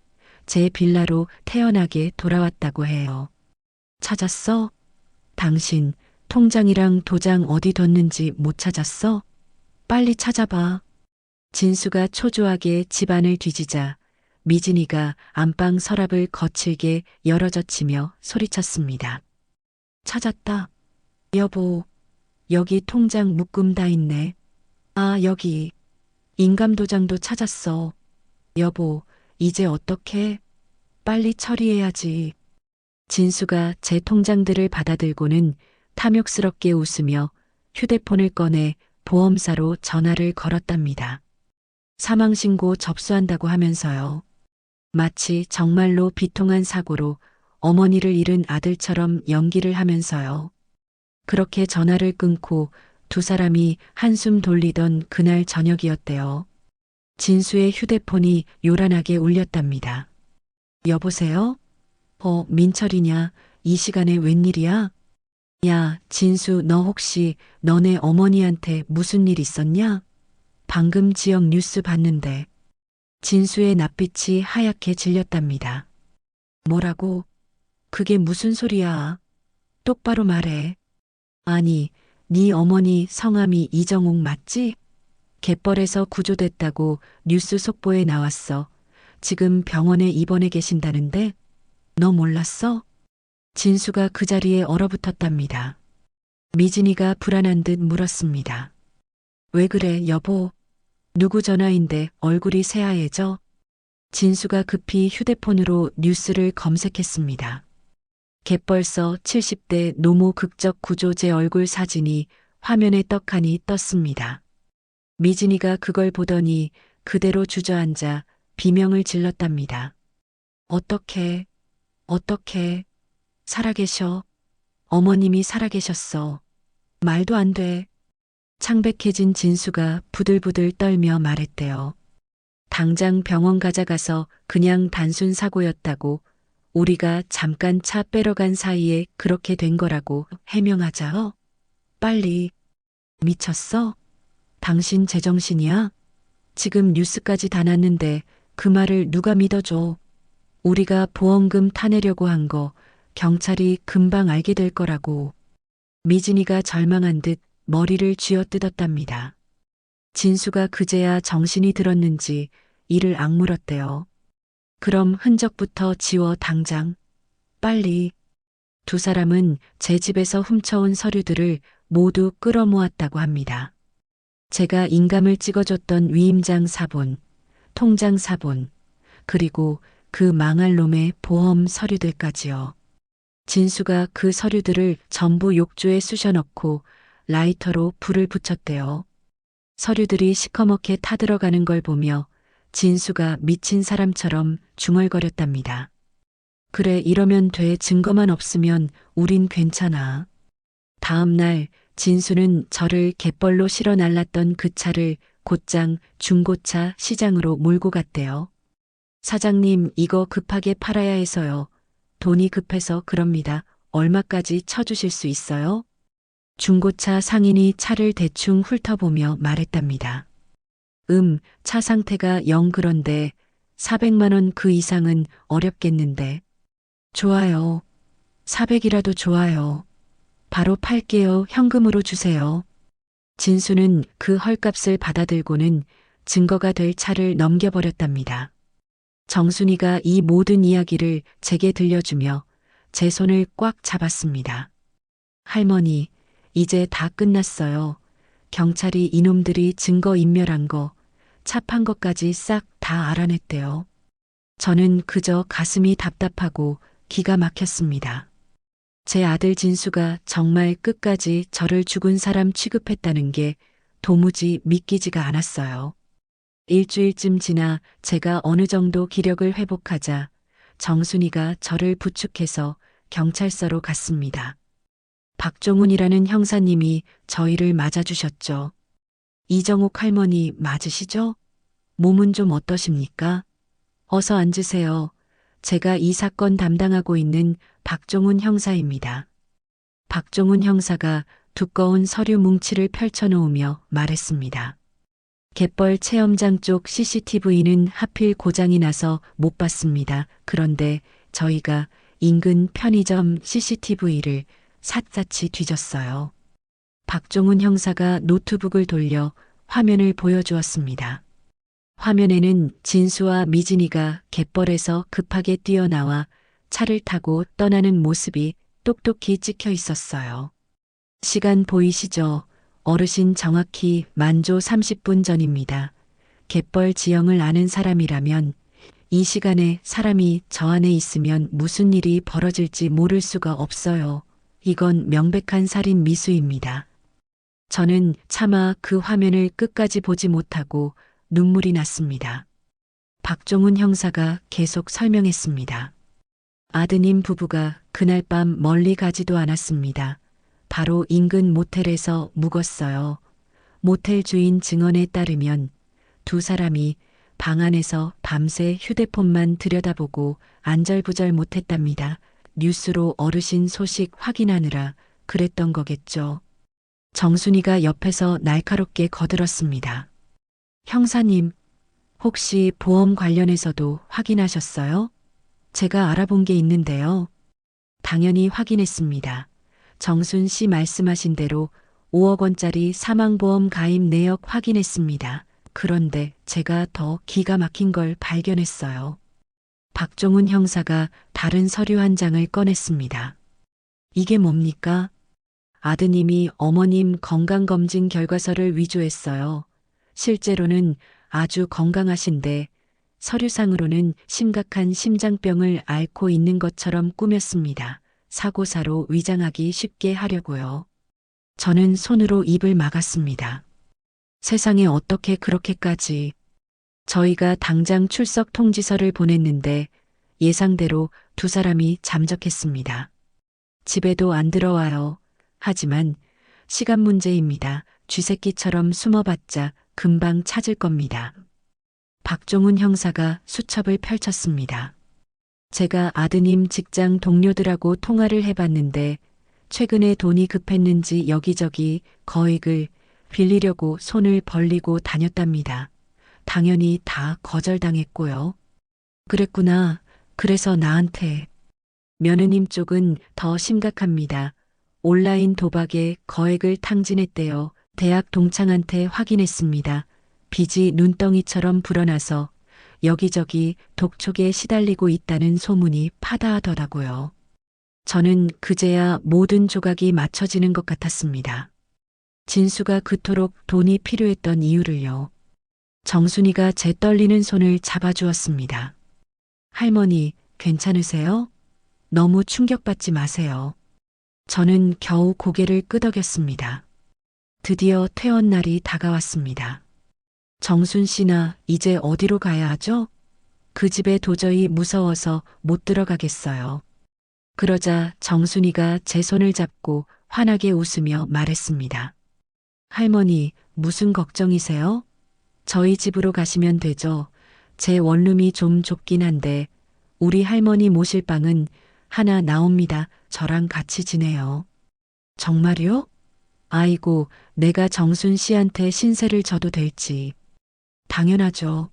Speaker 1: 제 빌라로 태연하게 돌아왔다고 해요. 찾았어? 당신 통장이랑 도장 어디 뒀는지 못 찾았어? 빨리 찾아봐. 진수가 초조하게 집안을 뒤지자 미진이가 안방 서랍을 거칠게 열어젖히며 소리쳤습니다. 찾았다. 여보, 여기 통장 묶음 다 있네. 아, 여기. 인감도장도 찾았어. 여보, 이제 어떡해? 빨리 처리해야지. 진수가 제 통장들을 받아들고는 탐욕스럽게 웃으며 휴대폰을 꺼내 보험사로 전화를 걸었답니다. 사망신고 접수한다고 하면서요. 마치 정말로 비통한 사고로 어머니를 잃은 아들처럼 연기를 하면서요. 그렇게 전화를 끊고 두 사람이 한숨 돌리던 그날 저녁이었대요. 진수의 휴대폰이 요란하게 울렸답니다. 여보세요? 민철이냐? 이 시간에 웬일이야? 야, 진수 너 혹시 너네 어머니한테 무슨 일 있었냐? 방금 지역 뉴스 봤는데. 진수의 낯빛이 하얗게 질렸답니다. 뭐라고? 그게 무슨 소리야? 똑바로 말해. 아니, 네 어머니 성함이 이정옥 맞지? 갯벌에서 구조됐다고 뉴스 속보에 나왔어. 지금 병원에 입원해 계신다는데? 너 몰랐어? 진수가 그 자리에 얼어붙었답니다. 미진이가 불안한 듯 물었습니다. 왜 그래, 여보? 누구 전화인데 얼굴이 새하얘져? 진수가 급히 휴대폰으로 뉴스를 검색했습니다. 갯벌서 70대 노모 극적 구조 제 얼굴 사진이 화면에 떡하니 떴습니다. 미진이가 그걸 보더니 그대로 주저앉아 비명을 질렀답니다. 어떻게, 어떻게, 살아계셔. 어머님이 살아계셨어. 말도 안 돼. 창백해진 진수가 부들부들 떨며 말했대요. 당장 병원 가져가서 그냥 단순 사고였다고, 우리가 잠깐 차 빼러 간 사이에 그렇게 된 거라고 해명하자. 빨리. 미쳤어? 당신 제정신이야? 지금 뉴스까지 다 났는데 그 말을 누가 믿어줘? 우리가 보험금 타내려고 한 거 경찰이 금방 알게 될 거라고. 미진이가 절망한 듯 머리를 쥐어뜯었답니다. 진수가 그제야 정신이 들었는지 이를 악물었대요. 그럼 흔적부터 지워 당장. 빨리. 두 사람은 제 집에서 훔쳐온 서류들을 모두 끌어모았다고 합니다. 제가 인감을 찍어줬던 위임장 사본, 통장 사본, 그리고 그 망할 놈의 보험 서류들까지요. 진수가 그 서류들을 전부 욕조에 쑤셔넣고 라이터로 불을 붙였대요. 서류들이 시커멓게 타들어가는 걸 보며 진수가 미친 사람처럼 중얼거렸답니다. 그래, 이러면 돼. 증거만 없으면 우린 괜찮아. 다음 날 진수는 저를 갯벌로 실어 날랐던 그 차를 곧장 중고차 시장으로 몰고 갔대요. 사장님, 이거 급하게 팔아야 해서요. 돈이 급해서 그럽니다. 얼마까지 쳐주실 수 있어요? 중고차 상인이 차를 대충 훑어보며 말했답니다. 차 상태가 영 그런데 400만 원 그 이상은 어렵겠는데. 좋아요. 400이라도 좋아요. 바로 팔게요. 현금으로 주세요. 진수는 그 헐값을 받아들고는 증거가 될 차를 넘겨버렸답니다. 정순이가 이 모든 이야기를 제게 들려주며 제 손을 꽉 잡았습니다. 할머니, 이제 다 끝났어요. 경찰이 이놈들이 증거 인멸한 거, 차 판 것까지 싹 다 알아냈대요. 저는 그저 가슴이 답답하고 기가 막혔습니다. 제 아들 진수가 정말 끝까지 저를 죽은 사람 취급했다는 게 도무지 믿기지가 않았어요. 일주일쯤 지나 제가 어느 정도 기력을 회복하자 정순이가 저를 부축해서 경찰서로 갔습니다. 박종훈이라는 형사님이 저희를 맞아주셨죠. 이정옥 할머니 맞으시죠? 몸은 좀 어떠십니까? 어서 앉으세요. 제가 이 사건 담당하고 있는 박종훈 형사입니다. 박종훈 형사가 두꺼운 서류 뭉치를 펼쳐놓으며 말했습니다. 갯벌 체험장 쪽 CCTV는 하필 고장이 나서 못 봤습니다. 그런데 저희가 인근 편의점 CCTV를 샅샅이 뒤졌어요. 박종훈 형사가 노트북을 돌려 화면을 보여주었습니다. 화면에는 진수와 미진이가 갯벌에서 급하게 뛰어나와 차를 타고 떠나는 모습이 똑똑히 찍혀 있었어요. 시간 보이시죠? 어르신 정확히 만조 30분 전입니다. 갯벌 지형을 아는 사람이라면 이 시간에 사람이 저 안에 있으면 무슨 일이 벌어질지 모를 수가 없어요. 이건 명백한 살인 미수입니다. 저는 차마 그 화면을 끝까지 보지 못하고 눈물이 났습니다. 박종훈 형사가 계속 설명했습니다. 아드님 부부가 그날 밤 멀리 가지도 않았습니다. 바로 인근 모텔에서 묵었어요. 모텔 주인 증언에 따르면 두 사람이 방 안에서 밤새 휴대폰만 들여다보고 안절부절 못했답니다. 뉴스로 어르신 소식 확인하느라 그랬던 거겠죠. 정순이가 옆에서 날카롭게 거들었습니다. 형사님, 혹시 보험 관련해서도 확인하셨어요? 제가 알아본 게 있는데요. 당연히 확인했습니다. 정순 씨 말씀하신 대로 5억 원짜리 사망보험 가입 내역 확인했습니다. 그런데 제가 더 기가 막힌 걸 발견했어요. 박종훈 형사가 다른 서류 한 장을 꺼냈습니다. 이게 뭡니까? 아드님이 어머님 건강검진 결과서를 위조했어요. 실제로는 아주 건강하신데 서류상으로는 심각한 심장병을 앓고 있는 것처럼 꾸몄습니다. 사고사로 위장하기 쉽게 하려고요. 저는 손으로 입을 막았습니다. 세상에 어떻게 그렇게까지. 저희가 당장 출석 통지서를 보냈는데 예상대로 두 사람이 잠적했습니다. 집에도 안 들어와요. 하지만 시간 문제입니다. 쥐새끼처럼 숨어봤자 금방 찾을 겁니다. 박종훈 형사가 수첩을 펼쳤습니다. 제가 아드님 직장 동료들하고 통화를 해봤는데 최근에 돈이 급했는지 여기저기 거액을 빌리려고 손을 벌리고 다녔답니다. 당연히 다 거절당했고요. 그랬구나. 그래서 나한테. 며느님 쪽은 더 심각합니다. 온라인 도박에 거액을 탕진했대요. 대학 동창한테 확인했습니다. 빚이 눈덩이처럼 불어나서 여기저기 독촉에 시달리고 있다는 소문이 파다하더라고요. 저는 그제야 모든 조각이 맞춰지는 것 같았습니다. 진수가 그토록 돈이 필요했던 이유를요. 정순이가 제 떨리는 손을 잡아주었습니다. 할머니, 괜찮으세요? 너무 충격받지 마세요. 저는 겨우 고개를 끄덕였습니다. 드디어 퇴원 날이 다가왔습니다. 정순 씨나 이제 어디로 가야 하죠? 그 집에 도저히 무서워서 못 들어가겠어요. 그러자 정순이가 제 손을 잡고 환하게 웃으며 말했습니다. 할머니, 무슨 걱정이세요? 저희 집으로 가시면 되죠. 제 원룸이 좀 좁긴 한데 우리 할머니 모실 방은 하나 나옵니다. 저랑 같이 지내요. 정말요? 아이고, 내가 정순 씨한테 신세를 져도 될지. 당연하죠.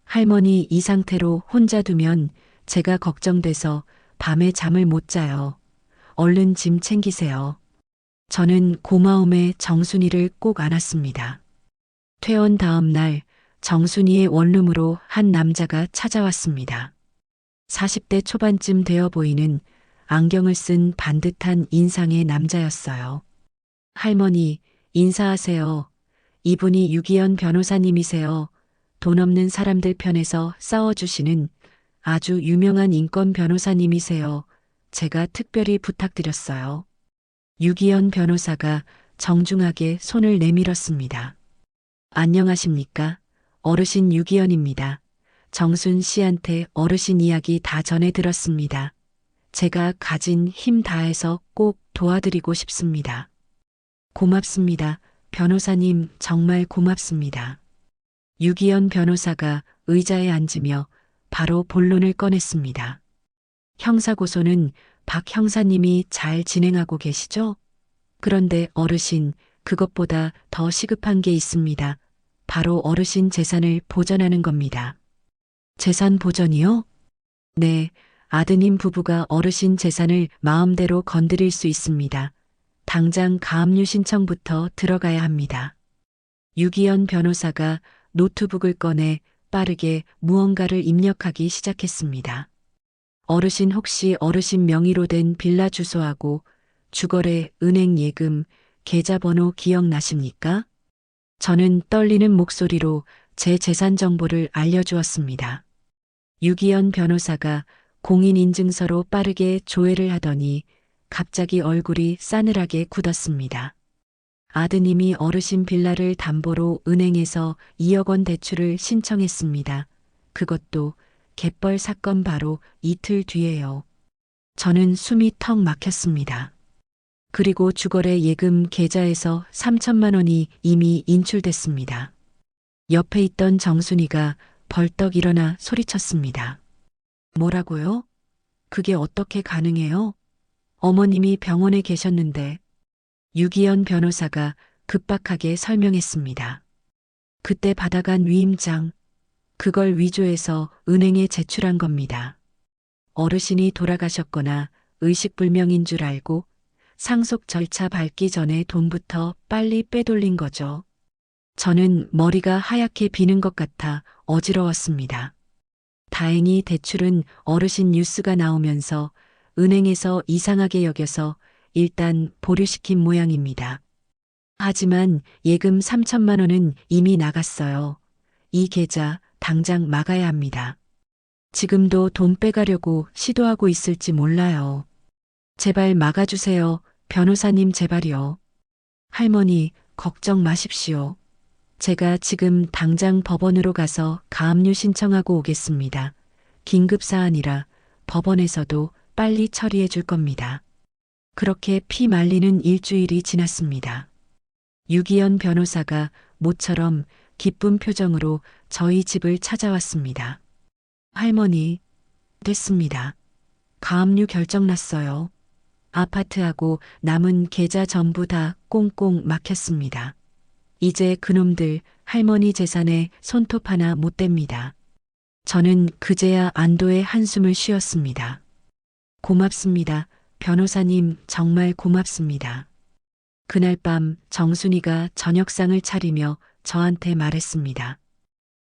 Speaker 1: 할머니 이 상태로 혼자 두면 제가 걱정돼서 밤에 잠을 못 자요. 얼른 짐 챙기세요. 저는 고마움에 정순이를 꼭 안았습니다. 퇴원 다음 날 정순이의 원룸으로 한 남자가 찾아왔습니다. 40대 초반쯤 되어 보이는 안경을 쓴 반듯한 인상의 남자였어요. 할머니, 인사하세요. 이분이 유기현 변호사님이세요. 돈 없는 사람들 편에서 싸워주시는 아주 유명한 인권 변호사님이세요. 제가 특별히 부탁드렸어요. 유기현 변호사가 정중하게 손을 내밀었습니다. 안녕하십니까? 어르신 유기현입니다. 정순 씨한테 어르신 이야기 다 전해 들었습니다. 제가 가진 힘 다해서 꼭 도와드리고 싶습니다. 고맙습니다. 변호사님 정말 고맙습니다. 유기현 변호사가 의자에 앉으며 바로 본론을 꺼냈습니다. 형사고소는 박 형사님이 잘 진행하고 계시죠? 그런데 어르신, 그것보다 더 시급한 게 있습니다. 바로 어르신 재산을 보전하는 겁니다. 재산 보전이요? 네, 아드님 부부가 어르신 재산을 마음대로 건드릴 수 있습니다. 당장 가압류 신청부터 들어가야 합니다. 유기현 변호사가 노트북을 꺼내 빠르게 무언가를 입력하기 시작했습니다. 어르신 혹시 어르신 명의로 된 빌라 주소하고 주거래 은행 예금 계좌번호 기억나십니까? 저는 떨리는 목소리로 제 재산 정보를 알려주었습니다. 유기현 변호사가 공인인증서로 빠르게 조회를 하더니 갑자기 얼굴이 싸늘하게 굳었습니다. 아드님이 어르신 빌라를 담보로 은행에서 2억 원 대출을 신청했습니다. 그것도 갯벌 사건 바로 이틀 뒤에요. 저는 숨이 턱 막혔습니다. 그리고 주거래 예금 계좌에서 3천만 원이 이미 인출됐습니다. 옆에 있던 정순이가 벌떡 일어나 소리쳤습니다. 뭐라고요? 그게 어떻게 가능해요? 어머님이 병원에 계셨는데. 유기현 변호사가 급박하게 설명했습니다. 그때 받아간 위임장, 그걸 위조해서 은행에 제출한 겁니다. 어르신이 돌아가셨거나 의식불명인 줄 알고 상속 절차 밟기 전에 돈부터 빨리 빼돌린 거죠. 저는 머리가 하얗게 비는 것 같아 어지러웠습니다. 다행히 대출은 어르신 뉴스가 나오면서 은행에서 이상하게 여겨서 일단 보류시킨 모양입니다. 하지만 예금 3천만 원은 이미 나갔어요. 이 계좌 당장 막아야 합니다. 지금도 돈 빼가려고 시도하고 있을지 몰라요. 제발 막아주세요. 변호사님 제발요. 할머니, 걱정 마십시오. 제가 지금 당장 법원으로 가서 가압류 신청하고 오겠습니다. 긴급 사안이라 법원에서도 빨리 처리해 줄 겁니다. 그렇게 피 말리는 일주일이 지났습니다. 유기현 변호사가 모처럼 기쁜 표정으로 저희 집을 찾아왔습니다. 할머니, 됐습니다. 가압류 결정 났어요. 아파트하고 남은 계좌 전부 다 꽁꽁 막혔습니다. 이제 그놈들 할머니 재산에 손톱 하나 못 댑니다. 저는 그제야 안도의 한숨을 쉬었습니다. 고맙습니다. 변호사님 정말 고맙습니다. 그날 밤 정순이가 저녁상을 차리며 저한테 말했습니다.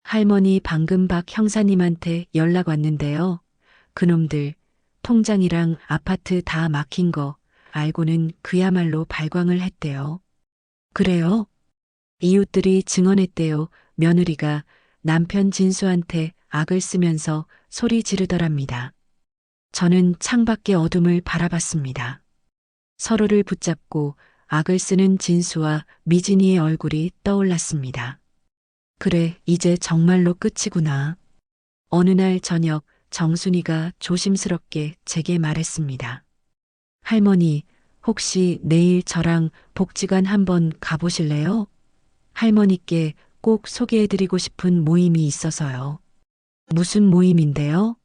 Speaker 1: 할머니 방금 박 형사님한테 연락 왔는데요. 그놈들 통장이랑 아파트 다 막힌 거 알고는 그야말로 발광을 했대요. 그래요? 이웃들이 증언했대요. 며느리가 남편 진수한테 악을 쓰면서 소리 지르더랍니다. 저는 창밖의 어둠을 바라봤습니다. 서로를 붙잡고 악을 쓰는 진수와 미진이의 얼굴이 떠올랐습니다. 그래, 이제 정말로 끝이구나. 어느 날 저녁 정순이가 조심스럽게 제게 말했습니다. 할머니, 혹시 내일 저랑 복지관 한번 가보실래요? 할머니께 꼭 소개해드리고 싶은 모임이 있어서요. 무슨 모임인데요?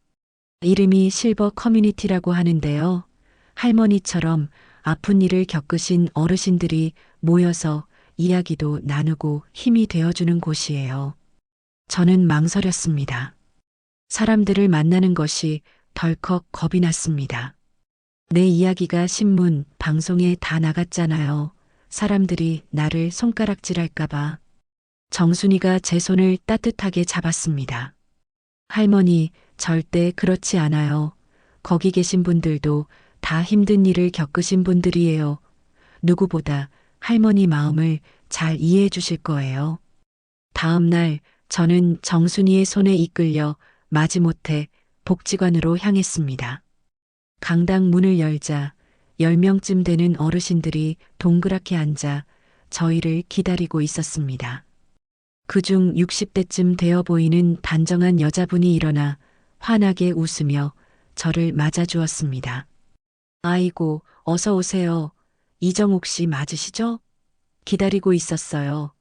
Speaker 1: 이름이 실버 커뮤니티라고 하는데요. 할머니처럼 아픈 일을 겪으신 어르신들이 모여서 이야기도 나누고 힘이 되어주는 곳이에요. 저는 망설였습니다. 사람들을 만나는 것이 덜컥 겁이 났습니다. 내 이야기가 신문, 방송에 다 나갔잖아요. 사람들이 나를 손가락질할까봐. 정순이가 제 손을 따뜻하게 잡았습니다. 할머니, 절대 그렇지 않아요. 거기 계신 분들도 다 힘든 일을 겪으신 분들이에요. 누구보다 할머니 마음을 잘 이해해 주실 거예요. 다음 날 저는 정순이의 손에 이끌려 마지못해 복지관으로 향했습니다. 강당 문을 열자 10명쯤 되는 어르신들이 동그랗게 앉아 저희를 기다리고 있었습니다. 그중 60대쯤 되어 보이는 단정한 여자분이 일어나 환하게 웃으며 저를 맞아주었습니다. 아이고, 어서 오세요. 이정옥 씨 맞으시죠? 기다리고 있었어요.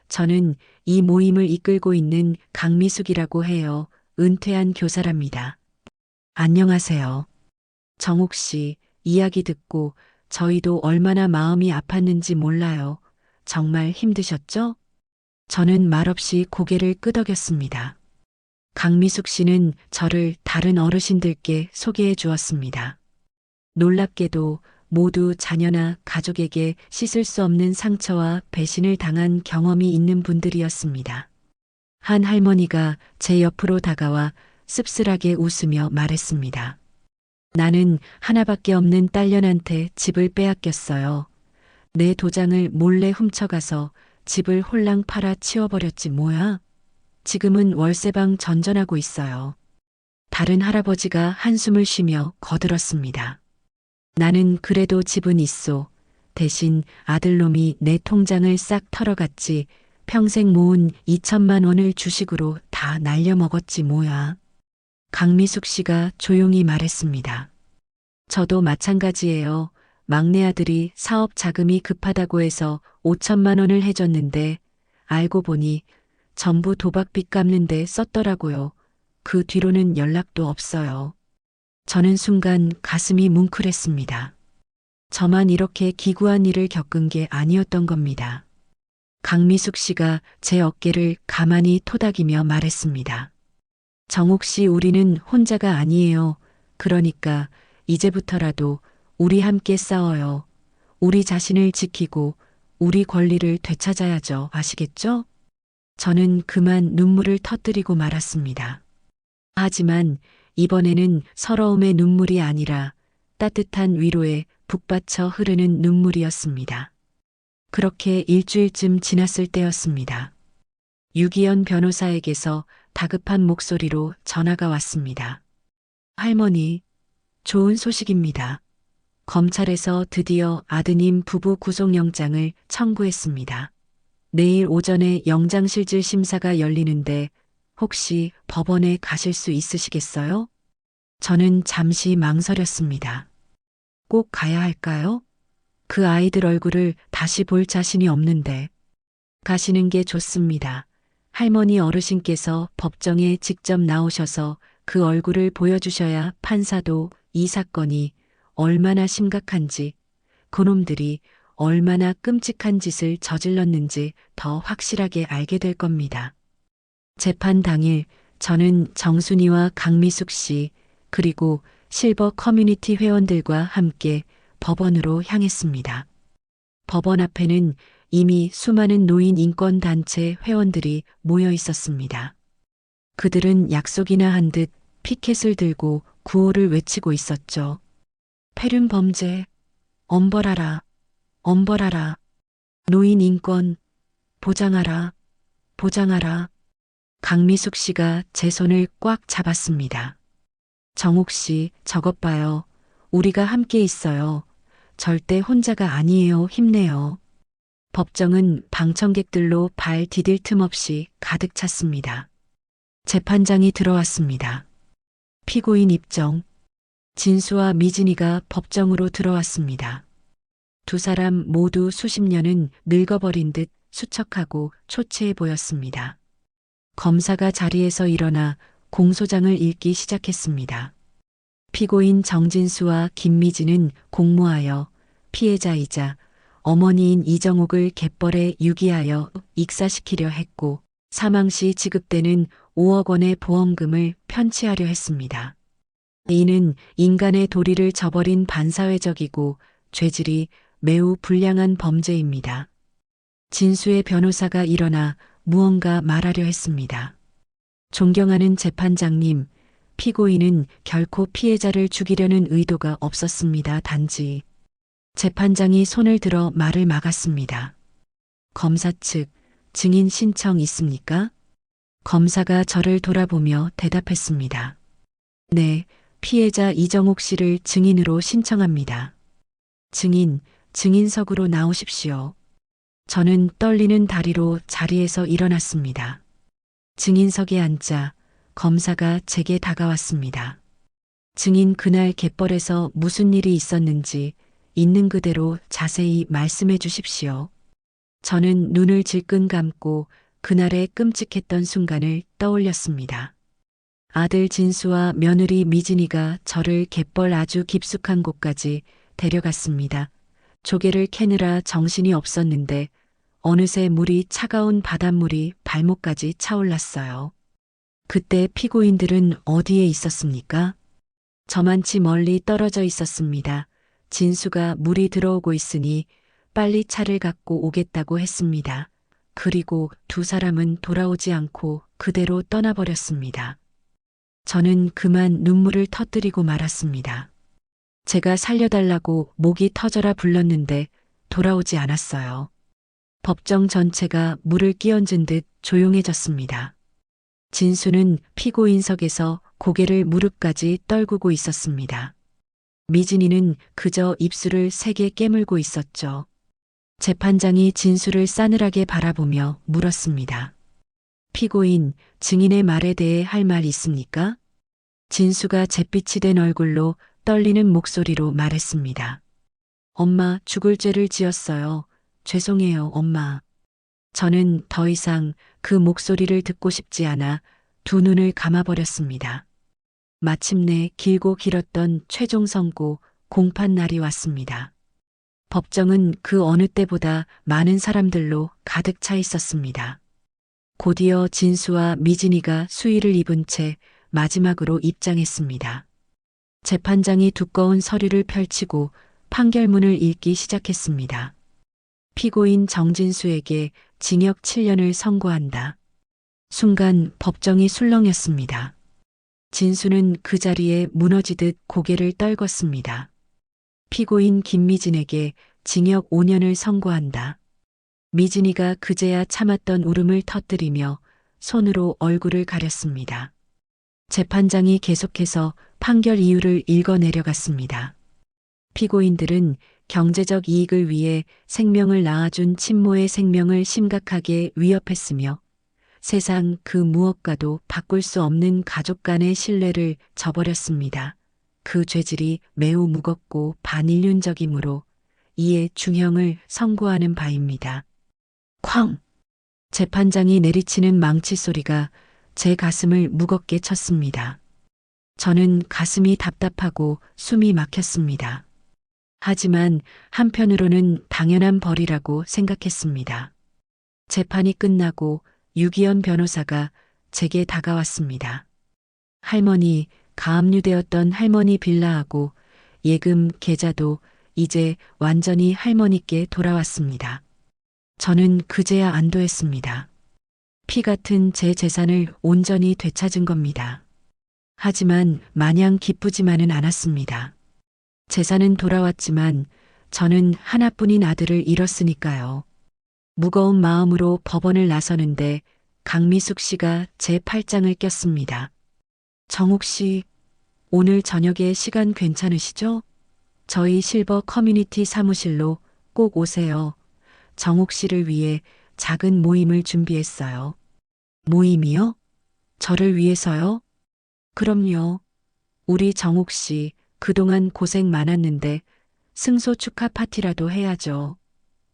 Speaker 1: 저는 이 모임을 이끌고 있는 강미숙이라고 해요. 은퇴한 교사랍니다. 안녕하세요. 정옥 씨, 이야기 듣고 저희도 얼마나 마음이 아팠는지 몰라요. 정말 힘드셨죠? 저는 말없이 고개를 끄덕였습니다. 강미숙 씨는 저를 다른 어르신들께 소개해 주었습니다. 놀랍게도 모두 자녀나 가족에게 씻을 수 없는 상처와 배신을 당한 경험이 있는 분들이었습니다. 한 할머니가 제 옆으로 다가와 씁쓸하게 웃으며 말했습니다. 나는 하나밖에 없는 딸년한테 집을 빼앗겼어요. 내 도장을 몰래 훔쳐가서 집을 홀랑 팔아 치워버렸지 뭐야. 지금은 월세방 전전하고 있어요. 다른 할아버지가 한숨을 쉬며 거들었습니다. 나는 그래도 집은 있소. 대신 아들놈이 내 통장을 싹 털어갔지. 평생 모은 2천만 원을 주식으로 다 날려먹었지 뭐야. 강미숙 씨가 조용히 말했습니다. 저도 마찬가지예요. 막내 아들이 사업 자금이 급하다고 해서 5천만 원을 해줬는데 알고 보니 전부 도박빚 갚는 데 썼더라고요. 그 뒤로는 연락도 없어요. 저는 순간 가슴이 뭉클했습니다. 저만 이렇게 기구한 일을 겪은 게 아니었던 겁니다. 강미숙 씨가 제 어깨를 가만히 토닥이며 말했습니다. 정옥 씨, 우리는 혼자가 아니에요. 그러니까 이제부터라도 우리 함께 싸워요. 우리 자신을 지키고 우리 권리를 되찾아야죠. 아시겠죠? 저는 그만 눈물을 터뜨리고 말았습니다. 하지만 이번에는 서러움의 눈물이 아니라 따뜻한 위로에 북받쳐 흐르는 눈물이었습니다. 그렇게 일주일쯤 지났을 때였습니다. 유기현 변호사에게서 다급한 목소리로 전화가 왔습니다. 할머니, 좋은 소식입니다. 검찰에서 드디어 아드님 부부 구속영장을 청구했습니다. 내일 오전에 영장실질 심사가 열리는데 혹시 법원에 가실 수 있으시겠어요? 저는 잠시 망설였습니다. 꼭 가야 할까요? 그 아이들 얼굴을 다시 볼 자신이 없는데. 가시는 게 좋습니다. 할머니 어르신께서 법정에 직접 나오셔서 그 얼굴을 보여주셔야 판사도 이 사건이 얼마나 심각한지, 그놈들이 얼마나 끔찍한 짓을 저질렀는지 더 확실하게 알게 될 겁니다. 재판 당일 저는 정순이와 강미숙 씨 그리고 실버 커뮤니티 회원들과 함께 법원으로 향했습니다. 법원 앞에는 이미 수많은 노인 인권단체 회원들이 모여 있었습니다. 그들은 약속이나 한 듯 피켓을 들고 구호를 외치고 있었죠. 폐륜 범죄, 엄벌하라, 엄벌하라, 노인 인권, 보장하라, 보장하라. 강미숙 씨가 제 손을 꽉 잡았습니다. 정옥 씨, 저것 봐요. 우리가 함께 있어요. 절대 혼자가 아니에요. 힘내요. 법정은 방청객들로 발 디딜 틈 없이 가득 찼습니다. 재판장이 들어왔습니다. 피고인 입정. 진수와 미진이가 법정으로 들어왔습니다. 두 사람 모두 수십 년은 늙어버린 듯 수척하고 초췌해 보였습니다. 검사가 자리에서 일어나 공소장을 읽기 시작했습니다. 피고인 정진수와 김미진은 공모하여 피해자이자 어머니인 이정옥을 갯벌에 유기하여 익사시키려 했고 사망 시 지급되는 5억 원의 보험금을 편취하려 했습니다. 이는 인간의 도리를 저버린 반사회적이고 죄질이 매우 불량한 범죄입니다. 진수의 변호사가 일어나 무언가 말하려 했습니다. 존경하는 재판장님, 피고인은 결코 피해자를 죽이려는 의도가 없었습니다. 단지 재판장이 손을 들어 말을 막았습니다. 검사 측 증인 신청 있습니까? 검사가 저를 돌아보며 대답했습니다. 네, 피해자 이정옥 씨를 증인으로 신청합니다. 증인, 증인석으로 나오십시오. 저는 떨리는 다리로 자리에서 일어났습니다. 증인석에 앉자 검사가 제게 다가왔습니다. 증인 그날 갯벌에서 무슨 일이 있었는지 있는 그대로 자세히 말씀해 주십시오. 저는 눈을 질끈 감고 그날의 끔찍했던 순간을 떠올렸습니다. 아들 진수와 며느리 미진이가 저를 갯벌 아주 깊숙한 곳까지 데려갔습니다. 조개를 캐느라 정신이 없었는데 어느새 물이 차가운 바닷물이 발목까지 차올랐어요. 그때 피고인들은 어디에 있었습니까? 저만치 멀리 떨어져 있었습니다. 진수가 물이 들어오고 있으니 빨리 차를 갖고 오겠다고 했습니다. 그리고 두 사람은 돌아오지 않고 그대로 떠나버렸습니다. 저는 그만 눈물을 터뜨리고 말았습니다. 제가 살려달라고 목이 터져라 불렀는데 돌아오지 않았어요. 법정 전체가 물을 끼얹은 듯 조용해졌습니다. 진수는 피고인석에서 고개를 무릎까지 떨구고 있었습니다. 미진이는 그저 입술을 세게 깨물고 있었죠. 재판장이 진수를 싸늘하게 바라보며 물었습니다. 피고인, 증인의 말에 대해 할 말 있습니까? 진수가 잿빛이 된 얼굴로 떨리는 목소리로 말했습니다. 엄마, 죽을 죄를 지었어요. 죄송해요, 엄마. 저는 더 이상 그 목소리를 듣고 싶지 않아 두 눈을 감아버렸습니다. 마침내 길고 길었던 최종 선고 공판 날이 왔습니다. 법정은 그 어느 때보다 많은 사람들로 가득 차 있었습니다. 곧이어 진수와 미진이가 수의를 입은 채 마지막으로 입장했습니다. 재판장이 두꺼운 서류를 펼치고 판결문을 읽기 시작했습니다. 피고인 정진수에게 징역 7년을 선고한다. 순간 법정이 술렁였습니다. 진수는 그 자리에 무너지듯 고개를 떨궜습니다. 피고인 김미진에게 징역 5년을 선고한다. 미진이가 그제야 참았던 울음을 터뜨리며 손으로 얼굴을 가렸습니다. 재판장이 계속해서 판결 이유를 읽어 내려갔습니다. 피고인들은 경제적 이익을 위해 생명을 낳아준 친모의 생명을 심각하게 위협했으며 세상 그 무엇과도 바꿀 수 없는 가족 간의 신뢰를 저버렸습니다. 그 죄질이 매우 무겁고 반인륜적이므로 이에 중형을 선고하는 바입니다. 쾅! 재판장이 내리치는 망치 소리가 제 가슴을 무겁게 쳤습니다. 저는 가슴이 답답하고 숨이 막혔습니다. 하지만 한편으로는 당연한 벌이라고 생각했습니다. 재판이 끝나고 유기현 변호사가 제게 다가왔습니다. 할머니, 가압류되었던 할머니 빌라하고 예금 계좌도 이제 완전히 할머니께 돌아왔습니다. 저는 그제야 안도했습니다. 피 같은 제 재산을 온전히 되찾은 겁니다. 하지만 마냥 기쁘지만은 않았습니다. 재산은 돌아왔지만 저는 하나뿐인 아들을 잃었으니까요. 무거운 마음으로 법원을 나서는데 강미숙 씨가 제 팔짱을 꼈습니다. 정옥 씨, 오늘 저녁에 시간 괜찮으시죠? 저희 실버 커뮤니티 사무실로 꼭 오세요. 정옥 씨를 위해 작은 모임을 준비했어요. 모임이요? 저를 위해서요? 그럼요. 우리 정옥 씨 그동안 고생 많았는데 승소 축하 파티라도 해야죠.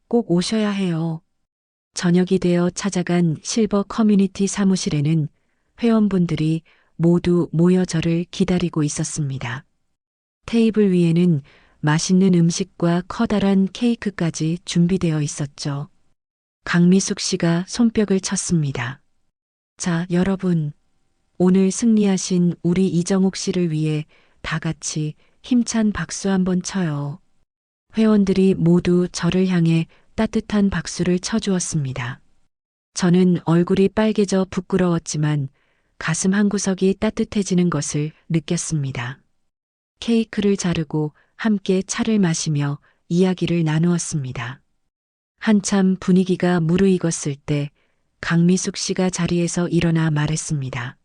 Speaker 1: 꼭 오셔야 해요. 저녁이 되어 찾아간 실버 커뮤니티 사무실에는 회원분들이 모두 모여 저를 기다리고 있었습니다. 테이블 위에는 맛있는 음식과 커다란 케이크까지 준비되어 있었죠. 강미숙 씨가 손뼉을 쳤습니다. 자, 여러분. 오늘 승리하신 우리 이정옥 씨를 위해 다 같이 힘찬 박수 한번 쳐요. 회원들이 모두 저를 향해 따뜻한 박수를 쳐주었습니다. 저는 얼굴이 빨개져 부끄러웠지만 가슴 한구석이 따뜻해지는 것을 느꼈습니다. 케이크를 자르고 함께 차를 마시며 이야기를 나누었습니다. 한참 분위기가 무르익었을 때 강미숙 씨가 자리에서 일어나 말했습니다.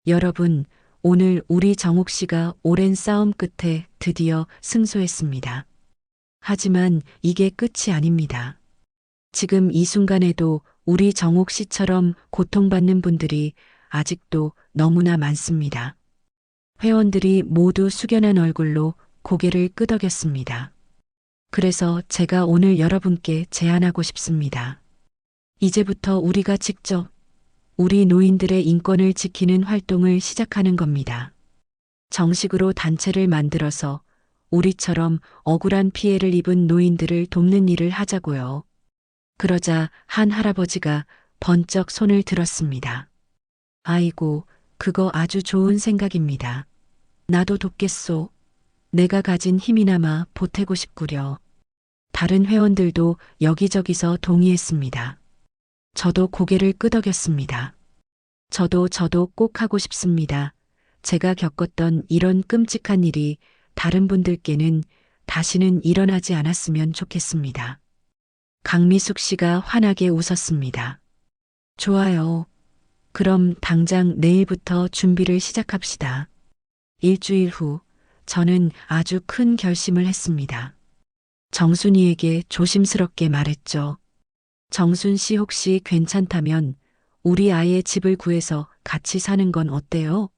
Speaker 1: 여러분, 오늘 우리 정옥 씨가 오랜 싸움 끝에 드디어 승소했습니다. 하지만 이게 끝이 아닙니다. 지금 이 순간에도 우리 정옥 씨처럼 고통받는 분들이 아직도 너무나 많습니다. 회원들이 모두 숙연한 얼굴로 고개를 끄덕였습니다. 그래서 제가 오늘 여러분께 제안하고 싶습니다. 이제부터 우리가 직접 우리 노인들의 인권을 지키는 활동을 시작하는 겁니다. 정식으로 단체를 만들어서 우리처럼 억울한 피해를 입은 노인들을 돕는 일을 하자고요. 그러자 한 할아버지가 번쩍 손을 들었습니다. 아이고, 그거 아주 좋은 생각입니다. 나도 돕겠소. 내가 가진 힘이나마 보태고 싶구려. 다른 회원들도 여기저기서 동의했습니다. 저도 고개를 끄덕였습니다. 저도 꼭 하고 싶습니다. 제가 겪었던 이런 끔찍한 일이 다른 분들께는 다시는 일어나지 않았으면 좋겠습니다. 강미숙 씨가 환하게 웃었습니다. 좋아요. 그럼 당장 내일부터 준비를 시작합시다. 일주일 후 저는 아주 큰 결심을 했습니다. 정순이에게 조심스럽게 말했죠. 정순 씨 혹시 괜찮다면 우리 아이의 집을 구해서 같이 사는 건 어때요?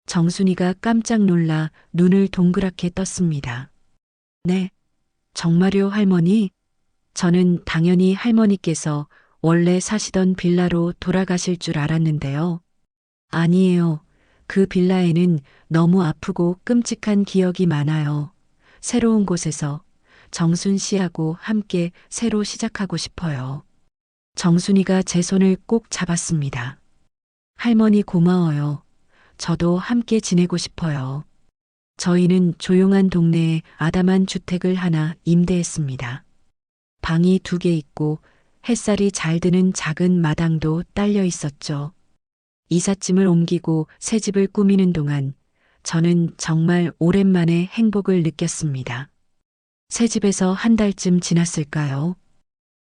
Speaker 1: 정순이가 깜짝 놀라 눈을 동그랗게 떴습니다. 네, 정말요, 할머니? 저는 당연히 할머니께서 원래 사시던 빌라로 돌아가실 줄 알았는데요. 아니에요. 그 빌라에는 너무 아프고 끔찍한 기억이 많아요. 새로운 곳에서 정순 씨하고 함께 새로 시작하고 싶어요. 정순이가 제 손을 꼭 잡았습니다. 할머니 고마워요. 저도 함께 지내고 싶어요. 저희는 조용한 동네에 아담한 주택을 하나 임대했습니다. 방이 2개 있고 햇살이 잘 드는 작은 마당도 딸려 있었죠. 이삿짐을 옮기고 새 집을 꾸미는 동안 저는 정말 오랜만에 행복을 느꼈습니다. 새 집에서 한 달쯤 지났을까요?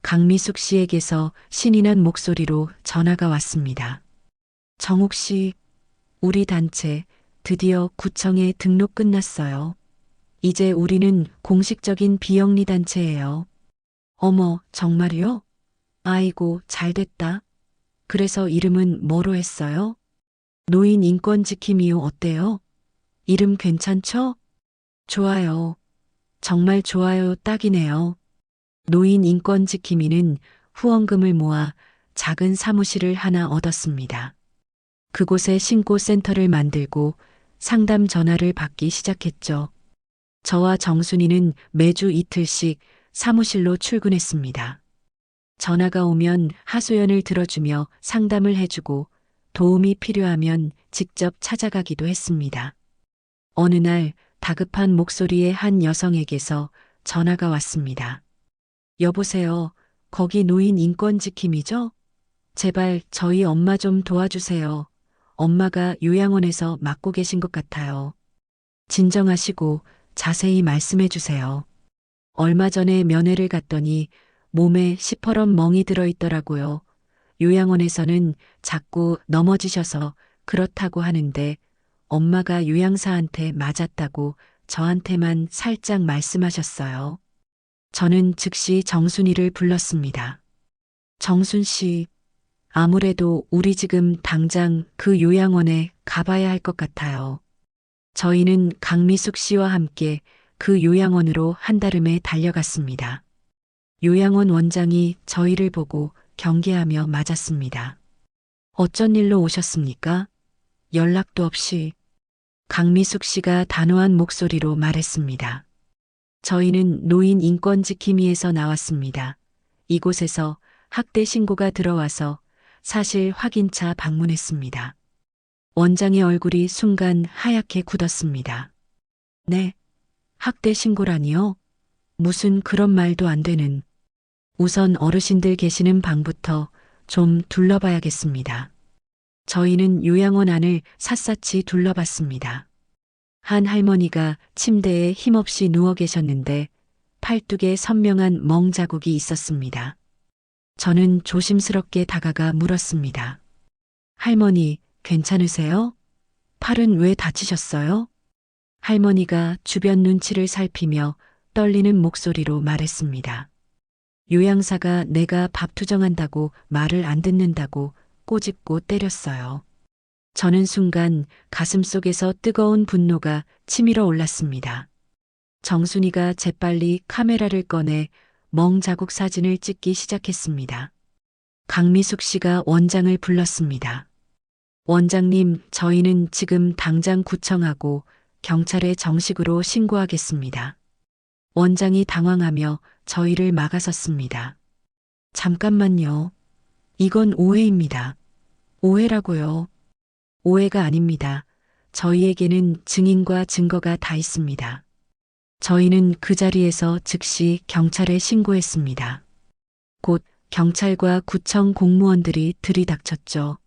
Speaker 1: 강미숙 씨에게서 신이 난 목소리로 전화가 왔습니다. 정옥 씨, 우리 단체 드디어 구청에 등록 끝났어요. 이제 우리는 공식적인 비영리 단체예요. 어머, 정말요? 아이고, 잘 됐다. 그래서 이름은 뭐로 했어요? 노인 인권 지킴이요 어때요? 이름 괜찮죠? 좋아요. 정말 좋아요 딱이네요. 노인 인권 지킴이는 후원금을 모아 작은 사무실을 하나 얻었습니다. 그곳에 신고센터를 만들고 상담 전화를 받기 시작했죠. 저와 정순이는 매주 이틀씩 사무실로 출근했습니다. 전화가 오면 하소연을 들어주며 상담을 해주고 도움이 필요하면 직접 찾아가기도 했습니다. 어느 날 다급한 목소리의 한 여성에게서 전화가 왔습니다. 여보세요. 거기 노인 인권 지킴이죠? 제발 저희 엄마 좀 도와주세요. 엄마가 요양원에서 맡고 계신 것 같아요. 진정하시고 자세히 말씀해 주세요. 얼마 전에 면회를 갔더니 몸에 시퍼런 멍이 들어 있더라고요. 요양원에서는 자꾸 넘어지셔서 그렇다고 하는데 엄마가 요양사한테 맞았다고 저한테만 살짝 말씀하셨어요. 저는 즉시 정순이를 불렀습니다. 정순 씨, 아무래도 우리 지금 당장 그 요양원에 가봐야 할 것 같아요. 저희는 강미숙 씨와 함께 그 요양원으로 한달음에 달려갔습니다. 요양원 원장이 저희를 보고 경계하며 맞았습니다. 어쩐 일로 오셨습니까? 연락도 없이 강미숙 씨가 단호한 목소리로 말했습니다. 저희는 노인 인권 지킴이에서 나왔습니다. 이곳에서 학대 신고가 들어와서 사실 확인차 방문했습니다. 원장의 얼굴이 순간 하얗게 굳었습니다. 네, 학대 신고라니요? 무슨 그런 말도 안 되는. 우선 어르신들 계시는 방부터 좀 둘러봐야겠습니다. 저희는 요양원 안을 샅샅이 둘러봤습니다. 한 할머니가 침대에 힘없이 누워 계셨는데 팔뚝에 선명한 멍 자국이 있었습니다. 저는 조심스럽게 다가가 물었습니다. 할머니, 괜찮으세요? 팔은 왜 다치셨어요? 할머니가 주변 눈치를 살피며 떨리는 목소리로 말했습니다. 요양사가 내가 밥 투정한다고 말을 안 듣는다고 꼬집고 때렸어요. 저는 순간 가슴속에서 뜨거운 분노가 치밀어 올랐습니다. 정순이가 재빨리 카메라를 꺼내 멍 자국 사진을 찍기 시작했습니다. 강미숙 씨가 원장을 불렀습니다. 원장님, 저희는 지금 당장 구청하고 경찰에 정식으로 신고하겠습니다. 원장이 당황하며 저희를 막아섰습니다. 잠깐만요. 이건 오해입니다. 오해라고요. 오해가 아닙니다. 저희에게는 증인과 증거가 다 있습니다. 저희는 그 자리에서 즉시 경찰에 신고했습니다. 곧 경찰과 구청 공무원들이 들이닥쳤죠.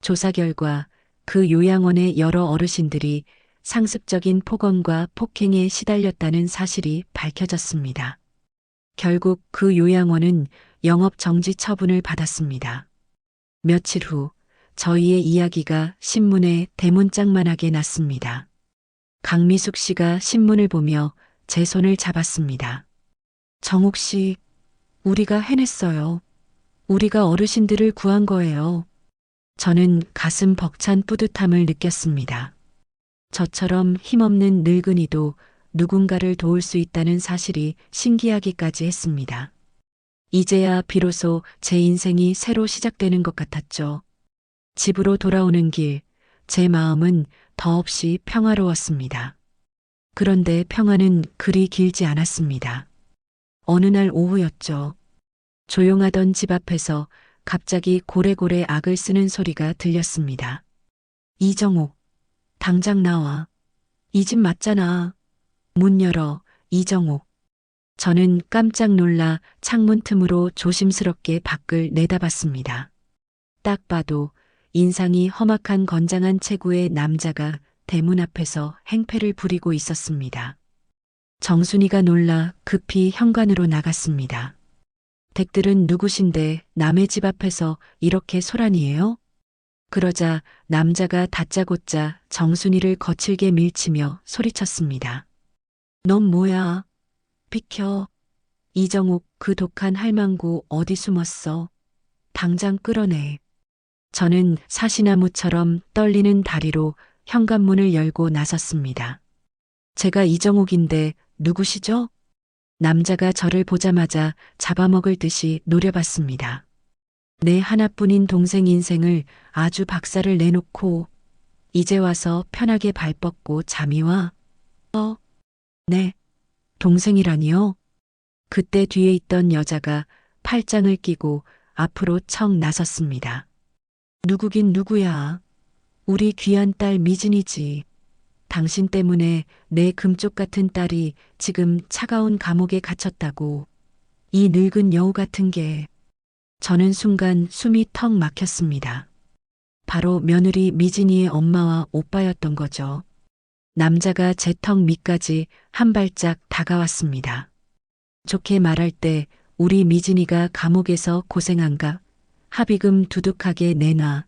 Speaker 1: 조사 결과 그 요양원의 여러 어르신들이 상습적인 폭언과 폭행에 시달렸다는 사실이 밝혀졌습니다. 결국 그 요양원은 영업 정지 처분을 받았습니다. 며칠 후 저희의 이야기가 신문에 대문짝만하게 났습니다. 강미숙 씨가 신문을 보며 제 손을 잡았습니다. 정옥 씨, 우리가 해냈어요. 우리가 어르신들을 구한 거예요. 저는 가슴 벅찬 뿌듯함을 느꼈습니다. 저처럼 힘없는 늙은이도 누군가를 도울 수 있다는 사실이 신기하기까지 했습니다. 이제야 비로소 제 인생이 새로 시작되는 것 같았죠. 집으로 돌아오는 길, 제 마음은 더없이 평화로웠습니다. 그런데 평화는 그리 길지 않았습니다. 어느 날 오후였죠. 조용하던 집 앞에서 갑자기 고래고래 악을 쓰는 소리가 들렸습니다. 이정옥, 당장 나와. 이 집 맞잖아. 문 열어, 이정옥. 저는 깜짝 놀라 창문 틈으로 조심스럽게 밖을 내다봤습니다. 딱 봐도 인상이 험악한 건장한 체구의 남자가 대문 앞에서 행패를 부리고 있었습니다. 정순이가 놀라 급히 현관으로 나갔습니다. 댁들은 누구신데 남의 집 앞에서 이렇게 소란이에요? 그러자 남자가 다짜고짜 정순이를 거칠게 밀치며 소리쳤습니다. 넌 뭐야? 비켜. 이정욱, 그 독한 할망구 어디 숨었어? 당장 끌어내. 저는 사시나무처럼 떨리는 다리로 현관문을 열고 나섰습니다. 제가 이정욱인데 누구시죠? 남자가 저를 보자마자 잡아먹을 듯이 노려봤습니다. 내 하나뿐인 동생 인생을 아주 박살을 내놓고 이제 와서 편하게 발 뻗고 잠이 와? 네, 동생이라니요? 그때 뒤에 있던 여자가 팔짱을 끼고 앞으로 척 나섰습니다. 누구긴 누구야? 우리 귀한 딸 미진이지. 당신 때문에 내 금쪽 같은 딸이 지금 차가운 감옥에 갇혔다고. 이 늙은 여우 같은 게. 저는 순간 숨이 턱 막혔습니다. 바로 며느리 미진이의 엄마와 오빠였던 거죠. 남자가 제 턱 밑까지 한 발짝 다가왔습니다. 좋게 말할 때 우리 미진이가 감옥에서 고생한가? 합의금 두둑하게 내놔.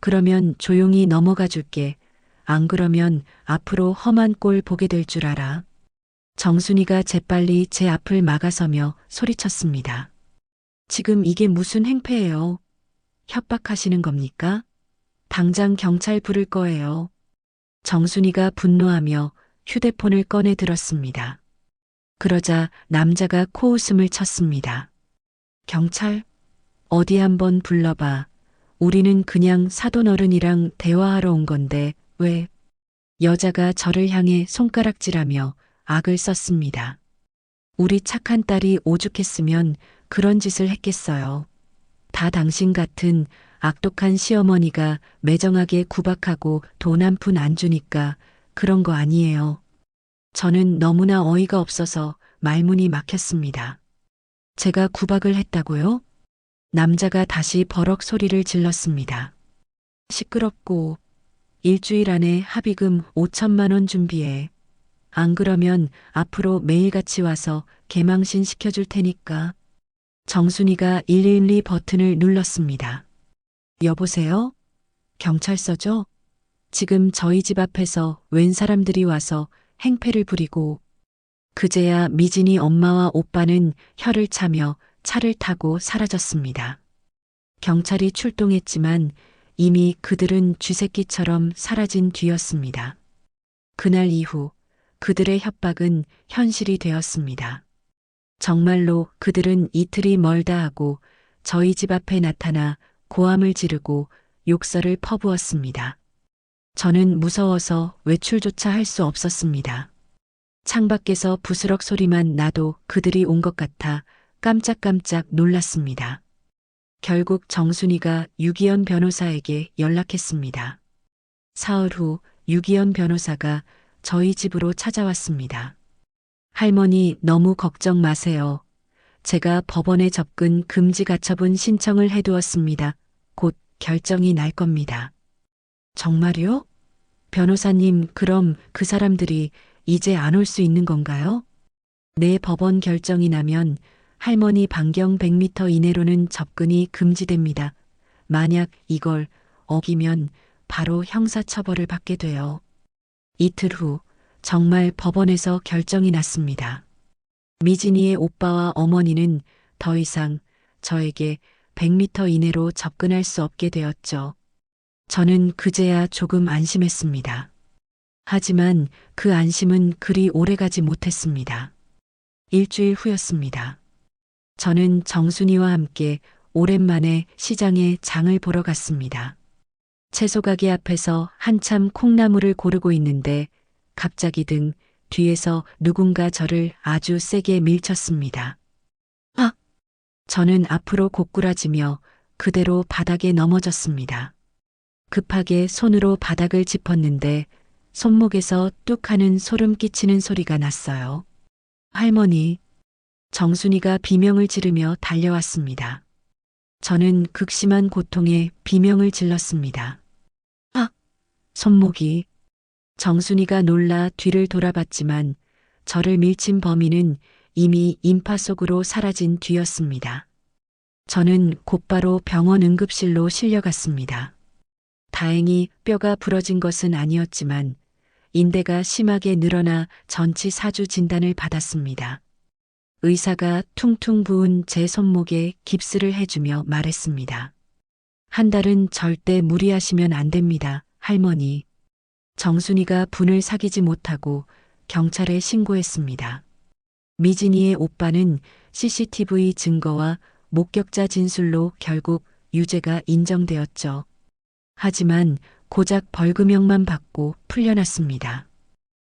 Speaker 1: 그러면 조용히 넘어가 줄게. 안 그러면 앞으로 험한 꼴 보게 될 줄 알아. 정순이가 재빨리 제 앞을 막아서며 소리쳤습니다. 지금 이게 무슨 행패예요? 협박하시는 겁니까? 당장 경찰 부를 거예요. 정순이가 분노하며 휴대폰을 꺼내 들었습니다. 그러자 남자가 코웃음을 쳤습니다. 경찰? 어디 한번 불러봐. 우리는 그냥 사돈 어른이랑 대화하러 온 건데 왜? 여자가 저를 향해 손가락질하며 악을 썼습니다. 우리 착한 딸이 오죽했으면 그런 짓을 했겠어요. 다 당신 같은 악독한 시어머니가 매정하게 구박하고 돈 한 푼 안 주니까 그런 거 아니에요. 저는 너무나 어이가 없어서 말문이 막혔습니다. 제가 구박을 했다고요? 남자가 다시 버럭 소리를 질렀습니다. 시끄럽고 일주일 안에 합의금 5천만 원 준비해. 안 그러면 앞으로 매일같이 와서 개망신 시켜줄 테니까. 정순이가 112 버튼을 눌렀습니다. 여보세요? 경찰서죠? 지금 저희 집 앞에서 웬 사람들이 와서 행패를 부리고 그제야 미진이 엄마와 오빠는 혀를 차며 차를 타고 사라졌습니다. 경찰이 출동했지만 이미 그들은 쥐새끼처럼 사라진 뒤였습니다. 그날 이후 그들의 협박은 현실이 되었습니다. 정말로 그들은 이틀이 멀다 하고 저희 집 앞에 나타나 고함을 지르고 욕설을 퍼부었습니다. 저는 무서워서 외출조차 할 수 없었습니다. 창밖에서 부스럭 소리만 나도 그들이 온 것 같아 깜짝깜짝 놀랐습니다. 결국 정순이가 유기현 변호사에게 연락했습니다. 사흘 후 유기현 변호사가 저희 집으로 찾아왔습니다. 할머니 너무 걱정 마세요. 제가 법원에 접근 금지 가처분 신청을 해두었습니다. 곧 결정이 날 겁니다. 정말요? 변호사님, 그럼 그 사람들이 이제 안 올 수 있는 건가요? 네, 법원 결정이 나면 할머니 반경 100m 이내로는 접근이 금지됩니다. 만약 이걸 어기면 바로 형사처벌을 받게 돼요. 이틀 후 정말 법원에서 결정이 났습니다. 미진이의 오빠와 어머니는 더 이상 저에게 100m 이내로 접근할 수 없게 되었죠. 저는 그제야 조금 안심했습니다. 하지만 그 안심은 그리 오래가지 못했습니다. 일주일 후였습니다. 저는 정순이와 함께 오랜만에 시장에 장을 보러 갔습니다. 채소 가게 앞에서 한참 콩나물을 고르고 있는데 갑자기 등 뒤에서 누군가 저를 아주 세게 밀쳤습니다. 아! 저는 앞으로 고꾸라지며 그대로 바닥에 넘어졌습니다. 급하게 손으로 바닥을 짚었는데 손목에서 뚝 하는 소름 끼치는 소리가 났어요. 할머니, 정순이가 비명을 지르며 달려왔습니다. 저는 극심한 고통에 비명을 질렀습니다. 아! 손목이. 정순이가 놀라 뒤를 돌아봤지만 저를 밀친 범인은 이미 인파 속으로 사라진 뒤였습니다. 저는 곧바로 병원 응급실로 실려갔습니다. 다행히 뼈가 부러진 것은 아니었지만 인대가 심하게 늘어나 전치 4주 진단을 받았습니다. 의사가 퉁퉁 부은 제 손목에 깁스를 해주며 말했습니다. 한 달은 절대 무리하시면 안 됩니다, 할머니. 정순이가 분을 사귀지 못하고 경찰에 신고했습니다. 미진이의 오빠는 CCTV 증거와 목격자 진술로 결국 유죄가 인정되었죠. 하지만 고작 벌금형만 받고 풀려났습니다.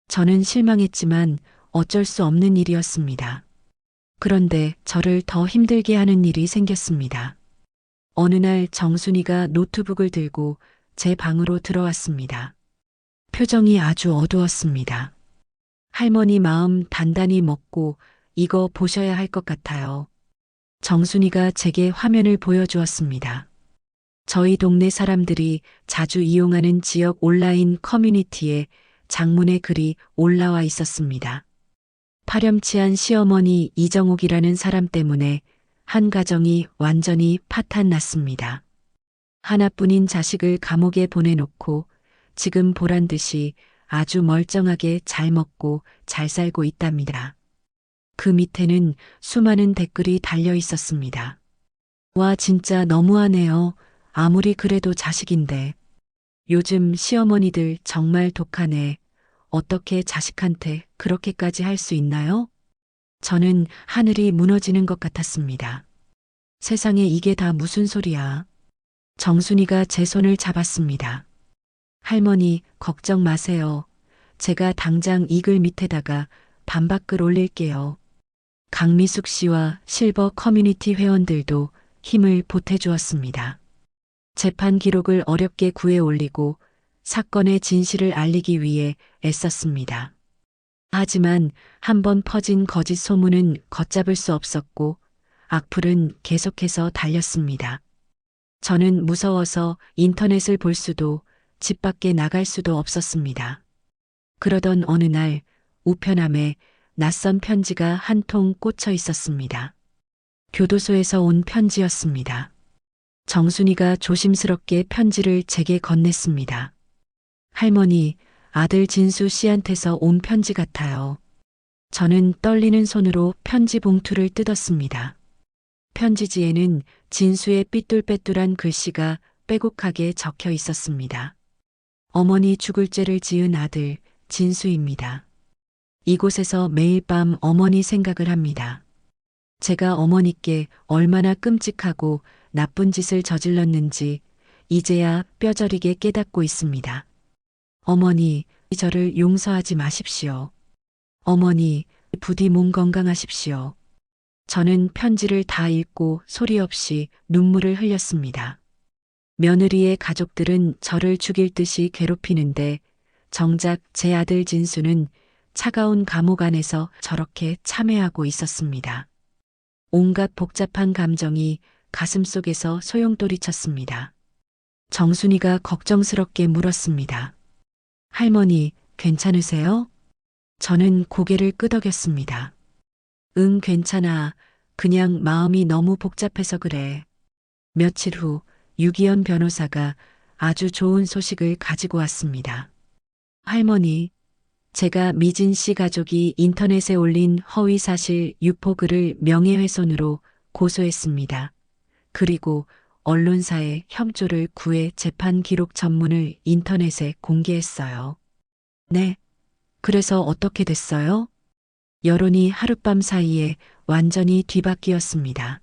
Speaker 1: 저는 실망했지만 어쩔 수 없는 일이었습니다. 그런데 저를 더 힘들게 하는 일이 생겼습니다. 어느 날 정순이가 노트북을 들고 제 방으로 들어왔습니다. 표정이 아주 어두웠습니다. 할머니 마음 단단히 먹고 이거 보셔야 할 것 같아요. 정순이가 제게 화면을 보여주었습니다. 저희 동네 사람들이 자주 이용하는 지역 온라인 커뮤니티에 장문의 글이 올라와 있었습니다. 파렴치한 시어머니 이정옥이라는 사람 때문에 한 가정이 완전히 파탄났습니다. 하나뿐인 자식을 감옥에 보내놓고 지금 보란 듯이 아주 멀쩡하게 잘 먹고 잘 살고 있답니다. 그 밑에는 수많은 댓글이 달려 있었습니다. 와, 진짜 너무하네요. 아무리 그래도 자식인데. 요즘 시어머니들 정말 독하네. 어떻게 자식한테 그렇게까지 할 수 있나요? 저는 하늘이 무너지는 것 같았습니다. 세상에 이게 다 무슨 소리야. 정순이가 제 손을 잡았습니다. 할머니, 걱정 마세요. 제가 당장 이 글 밑에다가 반박글 올릴게요. 강미숙 씨와 실버 커뮤니티 회원들도 힘을 보태주었습니다. 재판 기록을 어렵게 구해 올리고 사건의 진실을 알리기 위해 애썼습니다. 하지만 한번 퍼진 거짓 소문은 걷잡을 수 없었고 악플은 계속해서 달렸습니다. 저는 무서워서 인터넷을 볼 수도 집 밖에 나갈 수도 없었습니다. 그러던 어느 날 우편함에 낯선 편지가 한 통 꽂혀 있었습니다. 교도소에서 온 편지였습니다. 정순이가 조심스럽게 편지를 제게 건넸습니다. 할머니, 아들 진수 씨한테서 온 편지 같아요. 저는 떨리는 손으로 편지 봉투를 뜯었습니다. 편지지에는 진수의 삐뚤빼뚤한 글씨가 빼곡하게 적혀 있었습니다. 어머니 죽을 죄를 지은 아들 진수입니다. 이곳에서 매일 밤 어머니 생각을 합니다. 제가 어머니께 얼마나 끔찍하고 나쁜 짓을 저질렀는지 이제야 뼈저리게 깨닫고 있습니다. 어머니, 저를 용서하지 마십시오. 어머니, 부디 몸 건강하십시오. 저는 편지를 다 읽고 소리 없이 눈물을 흘렸습니다. 며느리의 가족들은 저를 죽일 듯이 괴롭히는데 정작 제 아들 진수는 차가운 감옥 안에서 저렇게 참회하고 있었습니다. 온갖 복잡한 감정이 가슴속에서 소용돌이쳤습니다. 정순이가 걱정스럽게 물었습니다. 할머니, 괜찮으세요? 저는 고개를 끄덕였습니다. 응, 괜찮아. 그냥 마음이 너무 복잡해서 그래. 며칠 후 유기현 변호사가 아주 좋은 소식을 가지고 왔습니다. 할머니, 제가 미진 씨 가족이 인터넷에 올린 허위사실 유포글을 명예훼손으로 고소했습니다. 그리고 언론사에 협조를 구해 재판 기록 전문을 인터넷에 공개했어요. 네. 그래서 어떻게 됐어요? 여론이 하룻밤 사이에 완전히 뒤바뀌었습니다.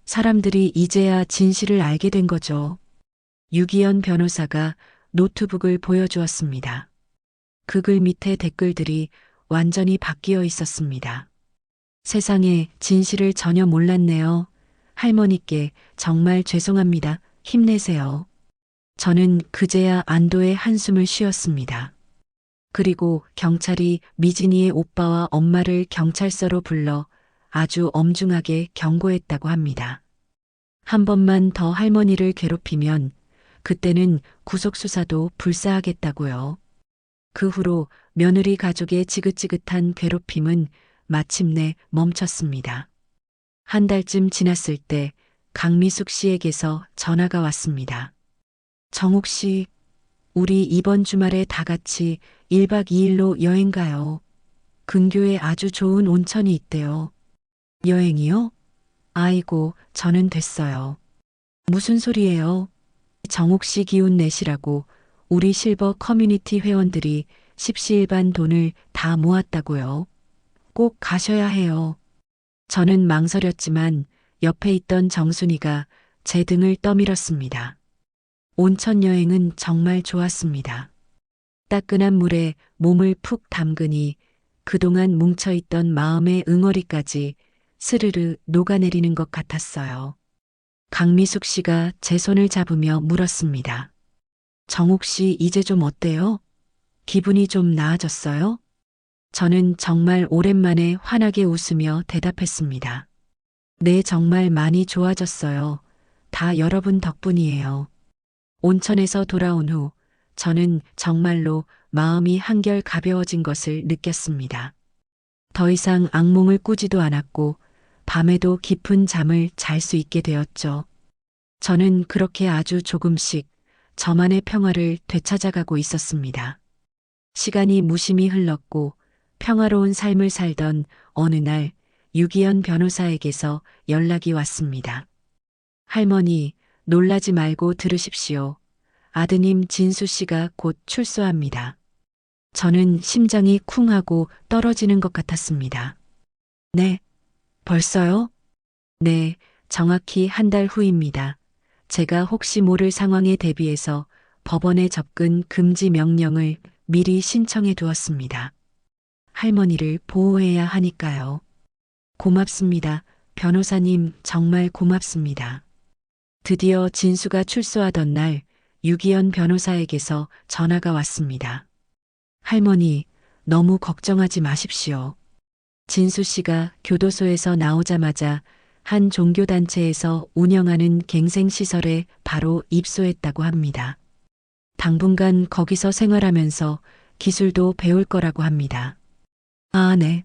Speaker 1: 사람들이 이제야 진실을 알게 된 거죠. 유기현 변호사가 노트북을 보여주었습니다. 그 글 밑에 댓글들이 완전히 바뀌어 있었습니다. 세상에, 진실을 전혀 몰랐네요. 할머니께 정말 죄송합니다. 힘내세요. 저는 그제야 안도의 한숨을 쉬었습니다. 그리고 경찰이 미진이의 오빠와 엄마를 경찰서로 불러 아주 엄중하게 경고했다고 합니다. 한 번만 더 할머니를 괴롭히면 그때는 구속수사도 불사하겠다고요. 그 후로 며느리 가족의 지긋지긋한 괴롭힘은 마침내 멈췄습니다. 한 달쯤 지났을 때 강미숙 씨에게서 전화가 왔습니다. 정옥 씨, 우리 이번 주말에 다 같이 1박 2일로 여행 가요. 근교에 아주 좋은 온천이 있대요. 여행이요? 아이고, 저는 됐어요. 무슨 소리예요? 정옥 씨 기운 내시라고 우리 실버 커뮤니티 회원들이 십시일반 돈을 다 모았다고요. 꼭 가셔야 해요. 저는 망설였지만 옆에 있던 정순이가 제 등을 떠밀었습니다. 온천 여행은 정말 좋았습니다. 따끈한 물에 몸을 푹 담그니 그동안 뭉쳐있던 마음의 응어리까지 스르르 녹아내리는 것 같았어요. 강미숙 씨가 제 손을 잡으며 물었습니다. 정옥 씨 이제 좀 어때요? 기분이 좀 나아졌어요? 저는 정말 오랜만에 환하게 웃으며 대답했습니다. 네, 정말 많이 좋아졌어요. 다 여러분 덕분이에요. 온천에서 돌아온 후 저는 정말로 마음이 한결 가벼워진 것을 느꼈습니다. 더 이상 악몽을 꾸지도 않았고 밤에도 깊은 잠을 잘 수 있게 되었죠. 저는 그렇게 아주 조금씩 저만의 평화를 되찾아가고 있었습니다. 시간이 무심히 흘렀고 평화로운 삶을 살던 어느 날 유기현 변호사에게서 연락이 왔습니다. 할머니, 놀라지 말고 들으십시오. 아드님 진수 씨가 곧 출소합니다. 저는 심장이 쿵하고 떨어지는 것 같았습니다. 네, 벌써요? 네, 정확히 한 달 후입니다. 제가 혹시 모를 상황에 대비해서 법원에 접근 금지 명령을 미리 신청해 두었습니다. 할머니를 보호해야 하니까요. 고맙습니다. 변호사님, 정말 고맙습니다. 드디어 진수가 출소하던 날 유기현 변호사에게서 전화가 왔습니다. 할머니, 너무 걱정하지 마십시오. 진수 씨가 교도소에서 나오자마자 한 종교단체에서 운영하는 갱생시설에 바로 입소했다고 합니다. 당분간 거기서 생활하면서 기술도 배울 거라고 합니다. 아, 네.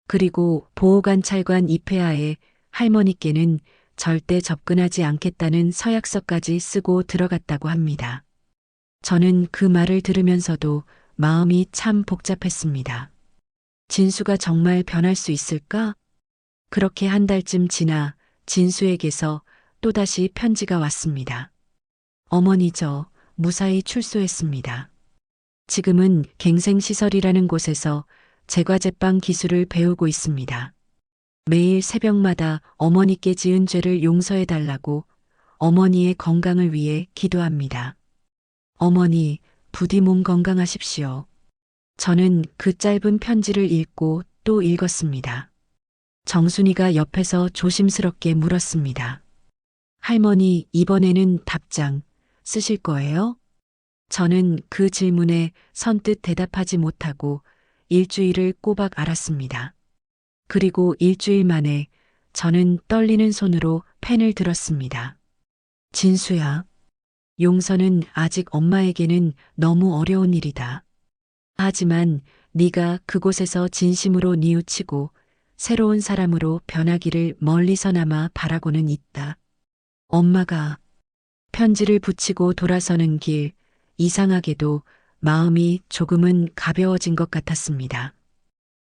Speaker 1: 그리고 보호관찰관 입회하에 할머니께는 절대 접근하지 않겠다는 서약서까지 쓰고 들어갔다고 합니다. 저는 그 말을 들으면서도 마음이 참 복잡했습니다. 진수가 정말 변할 수 있을까? 그렇게 한 달쯤 지나 진수에게서 또다시 편지가 왔습니다. 어머니, 저 무사히 출소했습니다. 지금은 갱생시설이라는 곳에서 제과제빵 기술을 배우고 있습니다. 매일 새벽마다 어머니께 지은 죄를 용서해달라고 어머니의 건강을 위해 기도합니다. 어머니, 부디 몸 건강하십시오. 저는 그 짧은 편지를 읽고 또 읽었습니다. 정순이가 옆에서 조심스럽게 물었습니다. 할머니, 이번에는 답장 쓰실 거예요? 저는 그 질문에 선뜻 대답하지 못하고 일주일을 꼬박 앓았습니다. 그리고 일주일 만에 저는 떨리는 손으로 펜을 들었습니다. 진수야, 용서는 아직 엄마에게는 너무 어려운 일이다. 하지만 네가 그곳에서 진심으로 뉘우치고 새로운 사람으로 변하기를 멀리서나마 바라고는 있다. 엄마가 편지를 붙이고 돌아서는 길, 이상하게도 마음이 조금은 가벼워진 것 같았습니다.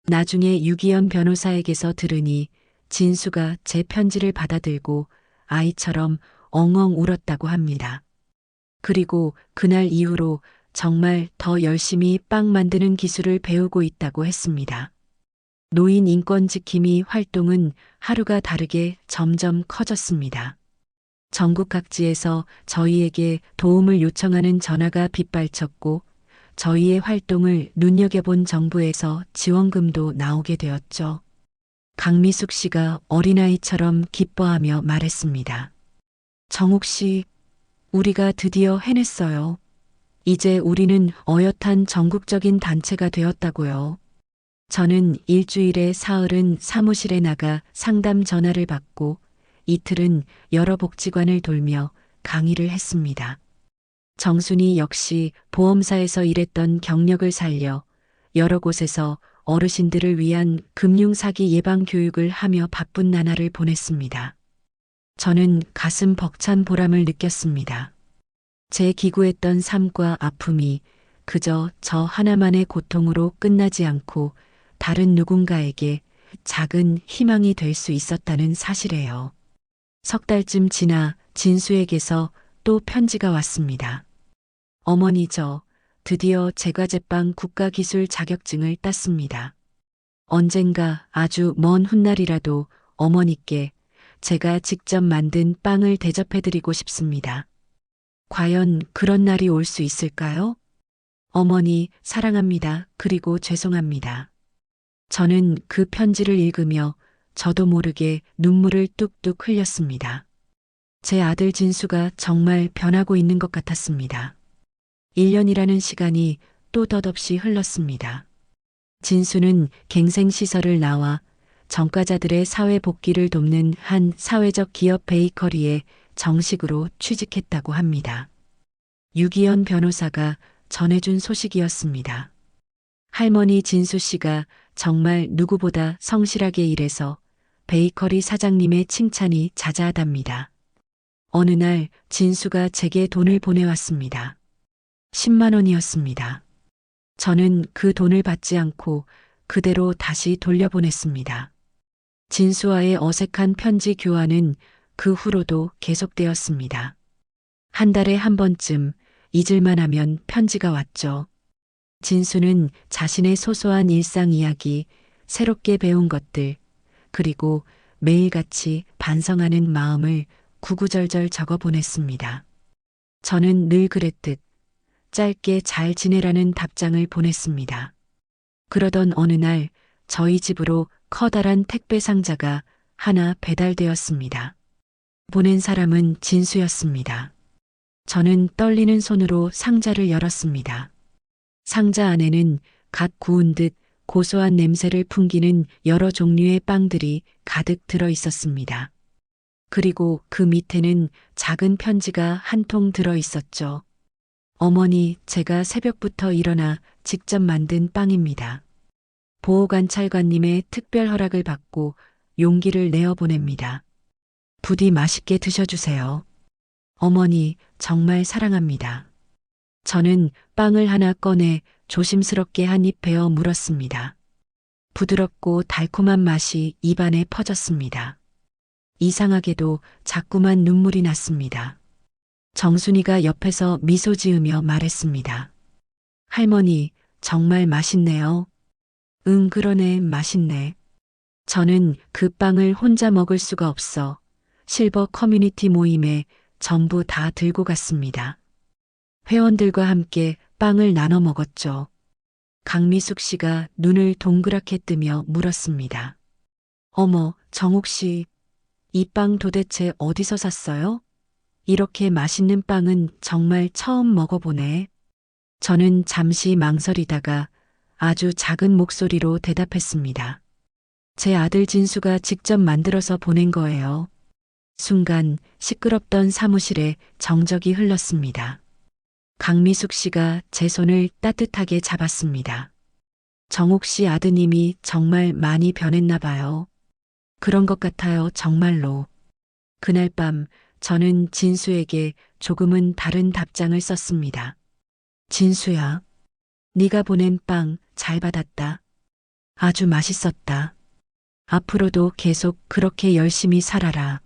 Speaker 1: 나중에 유기현 변호사에게서 들으니 진수가 제 편지를 받아들고 아이처럼 엉엉 울었다고 합니다. 그리고 그날 이후로 정말 더 열심히 빵 만드는 기술을 배우고 있다고 했습니다. 노인 인권 지킴이 활동은 하루가 다르게 점점 커졌습니다. 전국 각지에서 저희에게 도움을 요청하는 전화가 빗발쳤고 저희의 활동을 눈여겨본 정부에서 지원금도 나오게 되었죠. 강미숙 씨가 어린아이처럼 기뻐하며 말했습니다. 정옥 씨, 우리가 드디어 해냈어요. 이제 우리는 어엿한 전국적인 단체가 되었다고요. 저는 일주일에 사흘은 사무실에 나가 상담 전화를 받고 이틀은 여러 복지관을 돌며 강의를 했습니다. 정순이 역시 보험사에서 일했던 경력을 살려 여러 곳에서 어르신들을 위한 금융사기 예방 교육을 하며 바쁜 나날을 보냈습니다. 저는 가슴 벅찬 보람을 느꼈습니다. 제 기구했던 삶과 아픔이 그저 저 하나만의 고통으로 끝나지 않고 다른 누군가에게 작은 희망이 될 수 있었다는 사실이에요. 석 달쯤 지나 진수에게서 또 편지가 왔습니다. 어머니, 저 드디어 제과제빵 국가기술 자격증을 땄습니다. 언젠가 아주 먼 훗날이라도 어머니께 제가 직접 만든 빵을 대접해드리고 싶습니다. 과연 그런 날이 올 수 있을까요? 어머니, 사랑합니다. 그리고 죄송합니다. 저는 그 편지를 읽으며 저도 모르게 눈물을 뚝뚝 흘렸습니다. 제 아들 진수가 정말 변하고 있는 것 같았습니다. 1년이라는 시간이 또 덧없이 흘렀습니다. 진수는 갱생시설을 나와 전과자들의 사회 복귀를 돕는 한 사회적 기업 베이커리에 정식으로 취직했다고 합니다. 유기현 변호사가 전해준 소식이었습니다. 할머니 진수 씨가 정말 누구보다 성실하게 일해서 베이커리 사장님의 칭찬이 자자하답니다. 어느 날 진수가 제게 돈을 보내왔습니다. 10만 원이었습니다. 저는 그 돈을 받지 않고 그대로 다시 돌려보냈습니다. 진수와의 어색한 편지 교환은 그 후로도 계속되었습니다. 한 달에 한 번쯤 잊을만 하면 편지가 왔죠. 진수는 자신의 소소한 일상 이야기, 새롭게 배운 것들, 그리고 매일같이 반성하는 마음을 구구절절 적어 보냈습니다. 저는 늘 그랬듯 짧게 잘 지내라는 답장을 보냈습니다. 그러던 어느 날 저희 집으로 커다란 택배 상자가 하나 배달되었습니다. 보낸 사람은 진수였습니다. 저는 떨리는 손으로 상자를 열었습니다. 상자 안에는 갓 구운 듯 고소한 냄새를 풍기는 여러 종류의 빵들이 가득 들어 있었습니다. 그리고 그 밑에는 작은 편지가 한 통 들어 있었죠. 어머니, 제가 새벽부터 일어나 직접 만든 빵입니다. 보호관찰관님의 특별 허락을 받고 용기를 내어 보냅니다. 부디 맛있게 드셔주세요. 어머니, 정말 사랑합니다. 저는 빵을 하나 꺼내 조심스럽게 한 입 베어 물었습니다. 부드럽고 달콤한 맛이 입안에 퍼졌습니다. 이상하게도 자꾸만 눈물이 났습니다. 정순이가 옆에서 미소 지으며 말했습니다. 할머니, 정말 맛있네요. 응, 그러네, 맛있네. 저는 그 빵을 혼자 먹을 수가 없어 실버 커뮤니티 모임에 전부 다 들고 갔습니다. 회원들과 함께 빵을 나눠 먹었죠. 강미숙 씨가 눈을 동그랗게 뜨며 물었습니다. 어머, 정옥 씨, 이 빵 도대체 어디서 샀어요? 이렇게 맛있는 빵은 정말 처음 먹어보네. 저는 잠시 망설이다가 아주 작은 목소리로 대답했습니다. 제 아들 진수가 직접 만들어서 보낸 거예요. 순간 시끄럽던 사무실에 정적이 흘렀습니다. 강미숙 씨가 제 손을 따뜻하게 잡았습니다. 정옥 씨 아드님이 정말 많이 변했나 봐요. 그런 것 같아요, 정말로. 그날 밤 저는 진수에게 조금은 다른 답장을 썼습니다. 진수야, 네가 보낸 빵 잘 받았다. 아주 맛있었다. 앞으로도 계속 그렇게 열심히 살아라.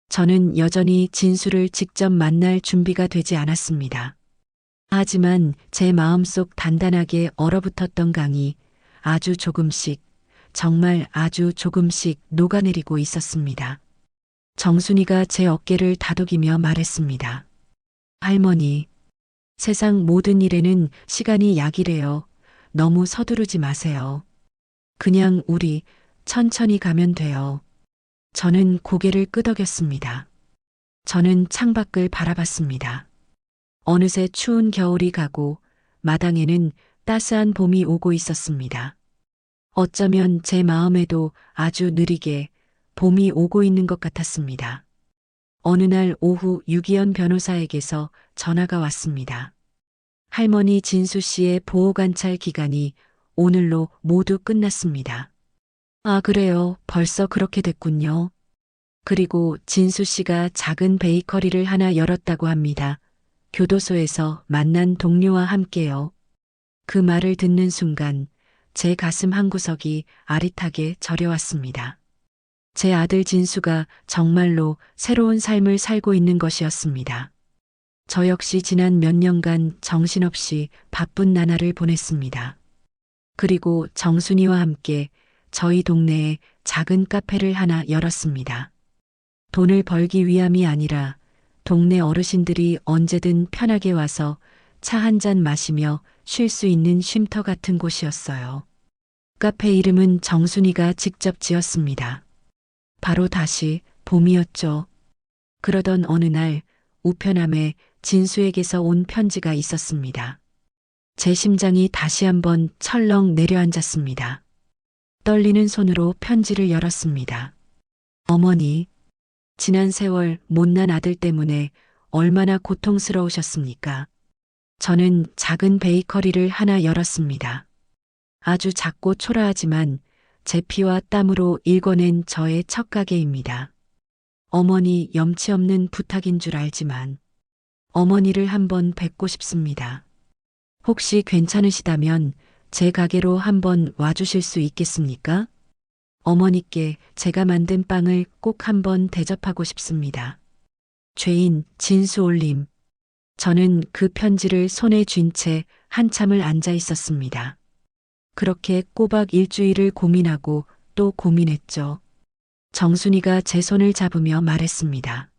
Speaker 1: 저는 여전히 진수를 직접 만날 준비가 되지 않았습니다. 하지만 제 마음속 단단하게 얼어붙었던 강이 아주 조금씩, 정말 아주 조금씩 녹아내리고 있었습니다. 정순이가 제 어깨를 다독이며 말했습니다. 할머니, 세상 모든 일에는 시간이 약이래요. 너무 서두르지 마세요. 그냥 우리 천천히 가면 돼요. 저는 고개를 끄덕였습니다. 저는 창밖을 바라봤습니다. 어느새 추운 겨울이 가고 마당에는 따스한 봄이 오고 있었습니다. 어쩌면 제 마음에도 아주 느리게 봄이 오고 있는 것 같았습니다. 어느 날 오후 유기현 변호사에게서 전화가 왔습니다. 할머니 진수 씨의 보호관찰 기간이 오늘로 모두 끝났습니다. 아, 그래요. 벌써 그렇게 됐군요. 그리고 진수 씨가 작은 베이커리를 하나 열었다고 합니다. 교도소에서 만난 동료와 함께요. 그 말을 듣는 순간 제 가슴 한구석이 아릿하게 저려왔습니다. 제 아들 진수가 정말로 새로운 삶을 살고 있는 것이었습니다. 저 역시 지난 몇 년간 정신없이 바쁜 나날을 보냈습니다. 그리고 정순이와 함께 저희 동네에 작은 카페를 하나 열었습니다. 돈을 벌기 위함이 아니라 동네 어르신들이 언제든 편하게 와서 차 한 잔 마시며 쉴 수 있는 쉼터 같은 곳이었어요. 카페 이름은 정순이가 직접 지었습니다. 바로 다시 봄이었죠. 그러던 어느 날 우편함에 진수에게서 온 편지가 있었습니다. 제 심장이 다시 한번 철렁 내려앉았습니다. 떨리는 손으로 편지를 열었습니다. 어머니, 지난 세월 못난 아들 때문에 얼마나 고통스러우셨습니까? 저는 작은 베이커리를 하나 열었습니다. 아주 작고 초라하지만 제 피와 땀으로 일궈낸 저의 첫 가게입니다. 어머니 염치 없는 부탁인 줄 알지만 어머니를 한번 뵙고 싶습니다. 혹시 괜찮으시다면 제 가게로 한번 와주실 수 있겠습니까? 어머니께 제가 만든 빵을 꼭 한번 대접하고 싶습니다. 죄인 진수올림. 저는 그 편지를 손에 쥔 채 한참을 앉아 있었습니다. 그렇게 꼬박 일주일을 고민하고 또 고민했죠. 정순이가 제 손을 잡으며 말했습니다.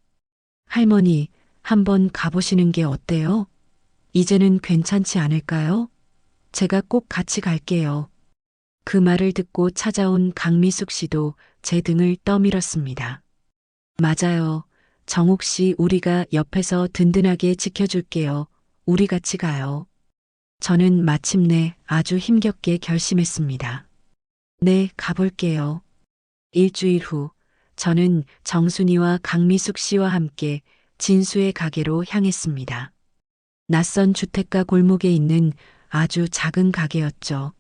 Speaker 1: 할머니, 한번 가보시는 게 어때요? 이제는 괜찮지 않을까요? 제가 꼭 같이 갈게요. 그 말을 듣고 찾아온 강미숙 씨도 제 등을 떠밀었습니다. 맞아요. 정옥 씨, 우리가 옆에서 든든하게 지켜줄게요. 우리 같이 가요. 저는 마침내 아주 힘겹게 결심했습니다. 네, 가볼게요. 일주일 후, 저는 정순이와 강미숙 씨와 함께 진수의 가게로 향했습니다. 낯선 주택가 골목에 있는 아주 작은 가게였죠.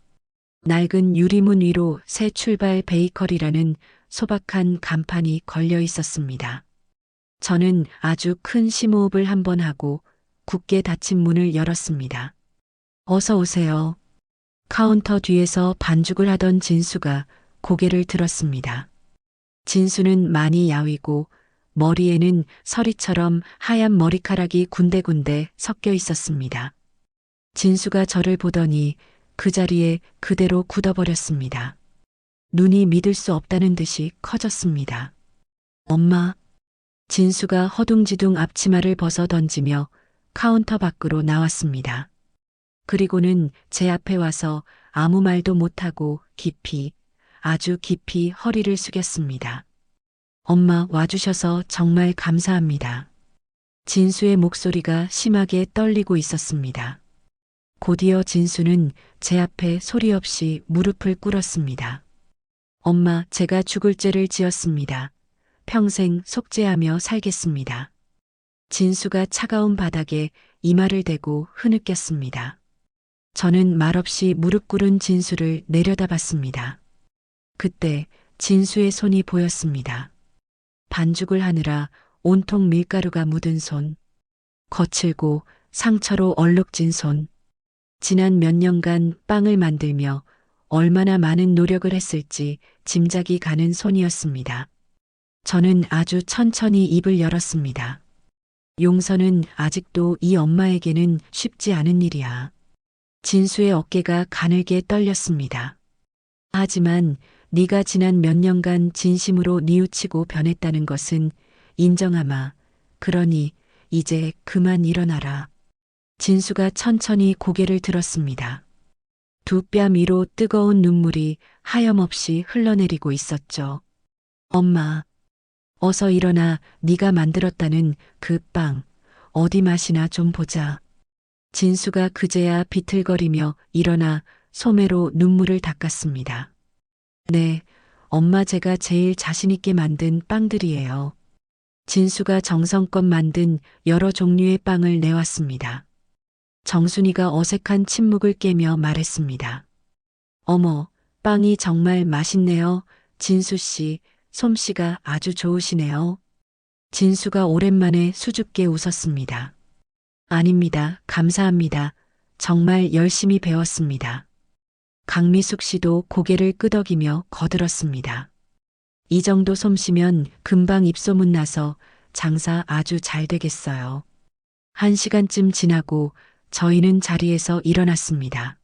Speaker 1: 낡은 유리문 위로 새 출발 베이커리라는 소박한 간판이 걸려 있었습니다. 저는 아주 큰 심호흡을 한번 하고 굳게 닫힌 문을 열었습니다. 어서 오세요. 카운터 뒤에서 반죽을 하던 진수가 고개를 들었습니다. 진수는 많이 야위고 머리에는 서리처럼 하얀 머리카락이 군데군데 섞여 있었습니다. 진수가 저를 보더니 그 자리에 그대로 굳어버렸습니다. 눈이 믿을 수 없다는 듯이 커졌습니다. 엄마. 진수가 허둥지둥 앞치마를 벗어 던지며 카운터 밖으로 나왔습니다. 그리고는 제 앞에 와서 아무 말도 못하고 깊이, 아주 깊이 허리를 숙였습니다. 엄마 와주셔서 정말 감사합니다. 진수의 목소리가 심하게 떨리고 있었습니다. 곧이어 진수는 제 앞에 소리 없이 무릎을 꿇었습니다. 엄마, 제가 죽을 죄를 지었습니다. 평생 속죄하며 살겠습니다. 진수가 차가운 바닥에 이마를 대고 흐느꼈습니다. 저는 말없이 무릎 꿇은 진수를 내려다봤습니다. 그때 진수의 손이 보였습니다. 반죽을 하느라 온통 밀가루가 묻은 손, 거칠고 상처로 얼룩진 손, 지난 몇 년간 빵을 만들며 얼마나 많은 노력을 했을지 짐작이 가는 손이었습니다. 저는 아주 천천히 입을 열었습니다. 용서는 아직도 이 엄마에게는 쉽지 않은 일이야. 진수의 어깨가 가늘게 떨렸습니다. 하지만 네가 지난 몇 년간 진심으로 뉘우치고 변했다는 것은 인정하마. 그러니 이제 그만 일어나라. 진수가 천천히 고개를 들었습니다. 두 뺨 위로 뜨거운 눈물이 하염없이 흘러내리고 있었죠. 엄마, 어서 일어나. 네가 만들었다는 그 빵, 어디 맛이나 좀 보자. 진수가 그제야 비틀거리며 일어나 소매로 눈물을 닦았습니다. 네, 엄마, 제가 제일 자신있게 만든 빵들이에요. 진수가 정성껏 만든 여러 종류의 빵을 내왔습니다. 정순이가 어색한 침묵을 깨며 말했습니다. 어머, 빵이 정말 맛있네요. 진수 씨, 솜씨가 아주 좋으시네요. 진수가 오랜만에 수줍게 웃었습니다. 아닙니다. 감사합니다. 정말 열심히 배웠습니다. 강미숙 씨도 고개를 끄덕이며 거들었습니다. 이 정도 솜씨면 금방 입소문 나서 장사 아주 잘 되겠어요. 1시간쯤 지나고 저희는 자리에서 일어났습니다.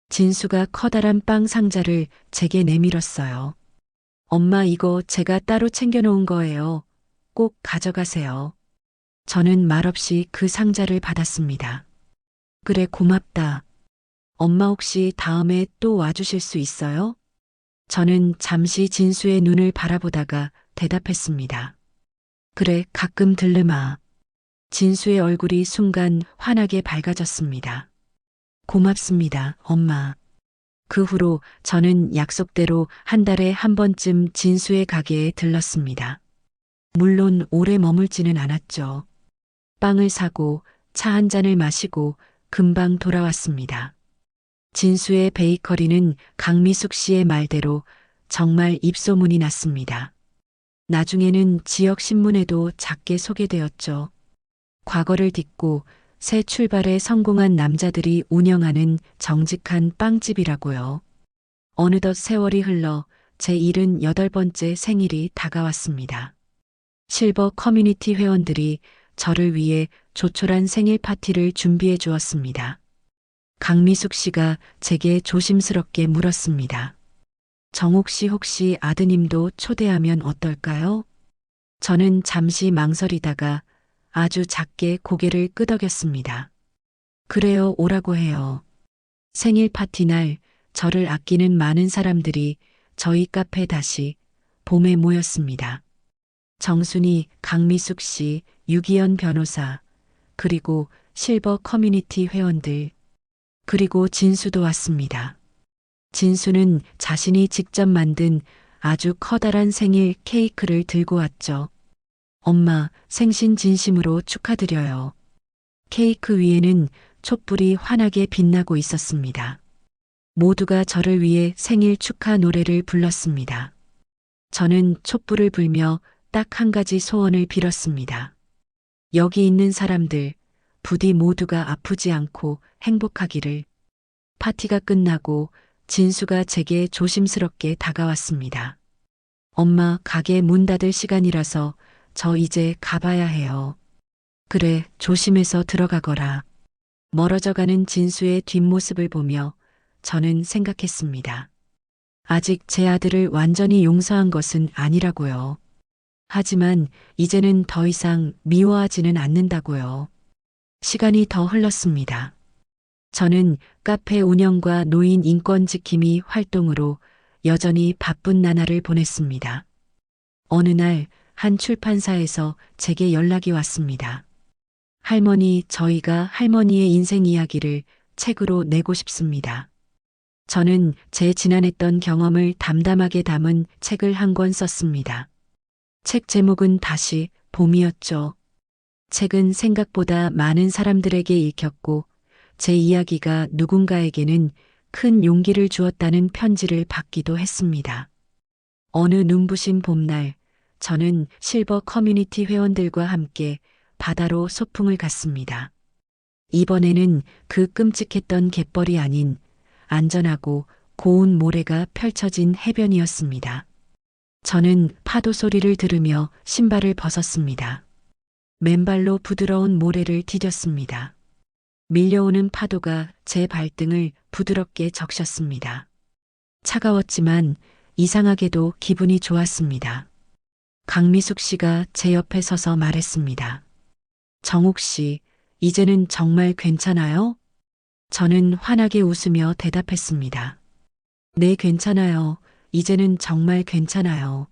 Speaker 1: 진수가 커다란 빵 상자를 제게 내밀었어요. 엄마, 이거 제가 따로 챙겨놓은 거예요. 꼭 가져가세요. 저는 말없이 그 상자를 받았습니다. 그래, 고맙다. 엄마, 혹시 다음에 또 와주실 수 있어요? 저는 잠시 진수의 눈을 바라보다가 대답했습니다. 그래, 가끔 들르마. 진수의 얼굴이 순간 환하게 밝아졌습니다. 고맙습니다, 엄마. 그 후로 저는 약속대로 한 달에 한 번쯤 진수의 가게에 들렀습니다. 물론 오래 머물지는 않았죠. 빵을 사고 차 한 잔을 마시고 금방 돌아왔습니다. 진수의 베이커리는 강미숙 씨의 말대로 정말 입소문이 났습니다. 나중에는 지역 신문에도 작게 소개되었죠. 과거를 딛고 새 출발에 성공한 남자들이 운영하는 정직한 빵집이라고요. 어느덧 세월이 흘러 제 78번째 생일이 다가왔습니다. 실버 커뮤니티 회원들이 저를 위해 조촐한 생일 파티를 준비해 주었습니다. 강미숙 씨가 제게 조심스럽게 물었습니다. 정옥 씨, 혹시 아드님도 초대하면 어떨까요? 저는 잠시 망설이다가 아주 작게 고개를 끄덕였습니다. 그래요, 오라고 해요. 생일 파티 날 저를 아끼는 많은 사람들이 저희 카페 다시 봄에 모였습니다. 정순이, 강미숙 씨, 유기현 변호사, 그리고 실버 커뮤니티 회원들, 그리고 진수도 왔습니다. 진수는 자신이 직접 만든 아주 커다란 생일 케이크를 들고 왔죠. 엄마, 생신 진심으로 축하드려요. 케이크 위에는 촛불이 환하게 빛나고 있었습니다. 모두가 저를 위해 생일 축하 노래를 불렀습니다. 저는 촛불을 불며 딱 한 가지 소원을 빌었습니다. 여기 있는 사람들, 부디 모두가 아프지 않고 행복하기를. 파티가 끝나고 진수가 제게 조심스럽게 다가왔습니다. 엄마, 가게 문 닫을 시간이라서 저 이제 가봐야 해요. 그래, 조심해서 들어가거라. 멀어져가는 진수의 뒷모습을 보며 저는 생각했습니다. 아직 제 아들을 완전히 용서한 것은 아니라고요. 하지만 이제는 더 이상 미워하지는 않는다고요. 시간이 더 흘렀습니다. 저는 카페 운영과 노인 인권 지킴이 활동으로 여전히 바쁜 나날을 보냈습니다. 어느 날 한 출판사에서 제게 연락이 왔습니다. 할머니, 저희가 할머니의 인생 이야기를 책으로 내고 싶습니다. 저는 제 지난했던 경험을 담담하게 담은 책을 한 권 썼습니다. 책 제목은 다시 봄이었죠. 책은 생각보다 많은 사람들에게 읽혔고 제 이야기가 누군가에게는 큰 용기를 주었다는 편지를 받기도 했습니다. 어느 눈부신 봄날, 저는 실버 커뮤니티 회원들과 함께 바다로 소풍을 갔습니다. 이번에는 그 끔찍했던 갯벌이 아닌 안전하고 고운 모래가 펼쳐진 해변이었습니다. 저는 파도 소리를 들으며 신발을 벗었습니다. 맨발로 부드러운 모래를 디뎠습니다. 밀려오는 파도가 제 발등을 부드럽게 적셨습니다. 차가웠지만 이상하게도 기분이 좋았습니다. 강미숙 씨가 제 옆에 서서 말했습니다. 정옥 씨, 이제는 정말 괜찮아요? 저는 환하게 웃으며 대답했습니다. 네, 괜찮아요. 이제는 정말 괜찮아요.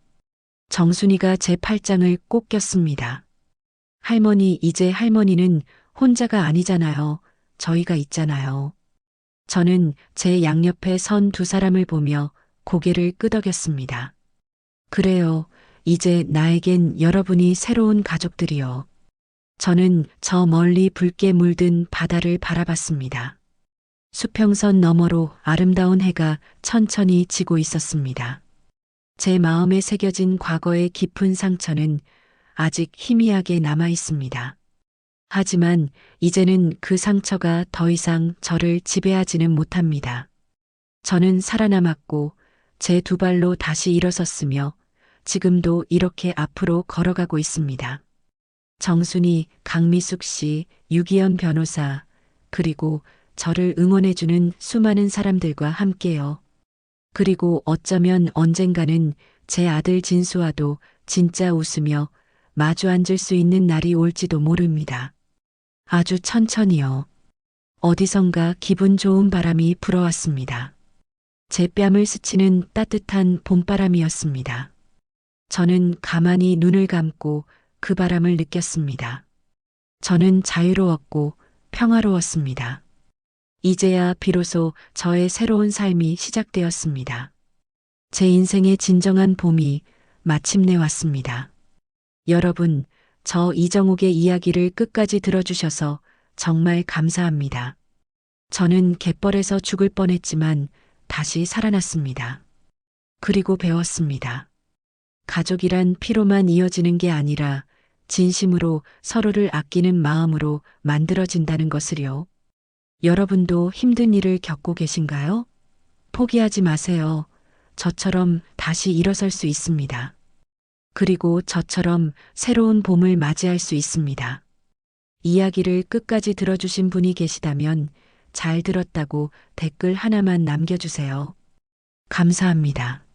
Speaker 1: 정순이가 제 팔짱을 꼭 꼈습니다. 할머니, 이제 할머니는 혼자가 아니잖아요. 저희가 있잖아요. 저는 제 양옆에 선 두 사람을 보며 고개를 끄덕였습니다. 그래요. 이제 나에겐 여러분이 새로운 가족들이요. 저는 저 멀리 붉게 물든 바다를 바라봤습니다. 수평선 너머로 아름다운 해가 천천히 지고 있었습니다. 제 마음에 새겨진 과거의 깊은 상처는 아직 희미하게 남아 있습니다. 하지만 이제는 그 상처가 더 이상 저를 지배하지는 못합니다. 저는 살아남았고 제 두 발로 다시 일어섰으며 지금도 이렇게 앞으로 걸어가고 있습니다. 정순이, 강미숙 씨, 유기현 변호사, 그리고 저를 응원해주는 수많은 사람들과 함께요. 그리고 어쩌면 언젠가는 제 아들 진수와도 진짜 웃으며 마주 앉을 수 있는 날이 올지도 모릅니다. 아주 천천히요. 어디선가 기분 좋은 바람이 불어왔습니다. 제 뺨을 스치는 따뜻한 봄바람이었습니다. 저는 가만히 눈을 감고 그 바람을 느꼈습니다. 저는 자유로웠고 평화로웠습니다. 이제야 비로소 저의 새로운 삶이 시작되었습니다. 제 인생의 진정한 봄이 마침내 왔습니다. 여러분, 저 이정욱의 이야기를 끝까지 들어주셔서 정말 감사합니다. 저는 갯벌에서 죽을 뻔했지만 다시 살아났습니다. 그리고 배웠습니다. 가족이란 피로만 이어지는 게 아니라 진심으로 서로를 아끼는 마음으로 만들어진다는 것을요. 여러분도 힘든 일을 겪고 계신가요? 포기하지 마세요. 저처럼 다시 일어설 수 있습니다. 그리고 저처럼 새로운 봄을 맞이할 수 있습니다. 이야기를 끝까지 들어주신 분이 계시다면 잘 들었다고 댓글 하나만 남겨주세요. 감사합니다.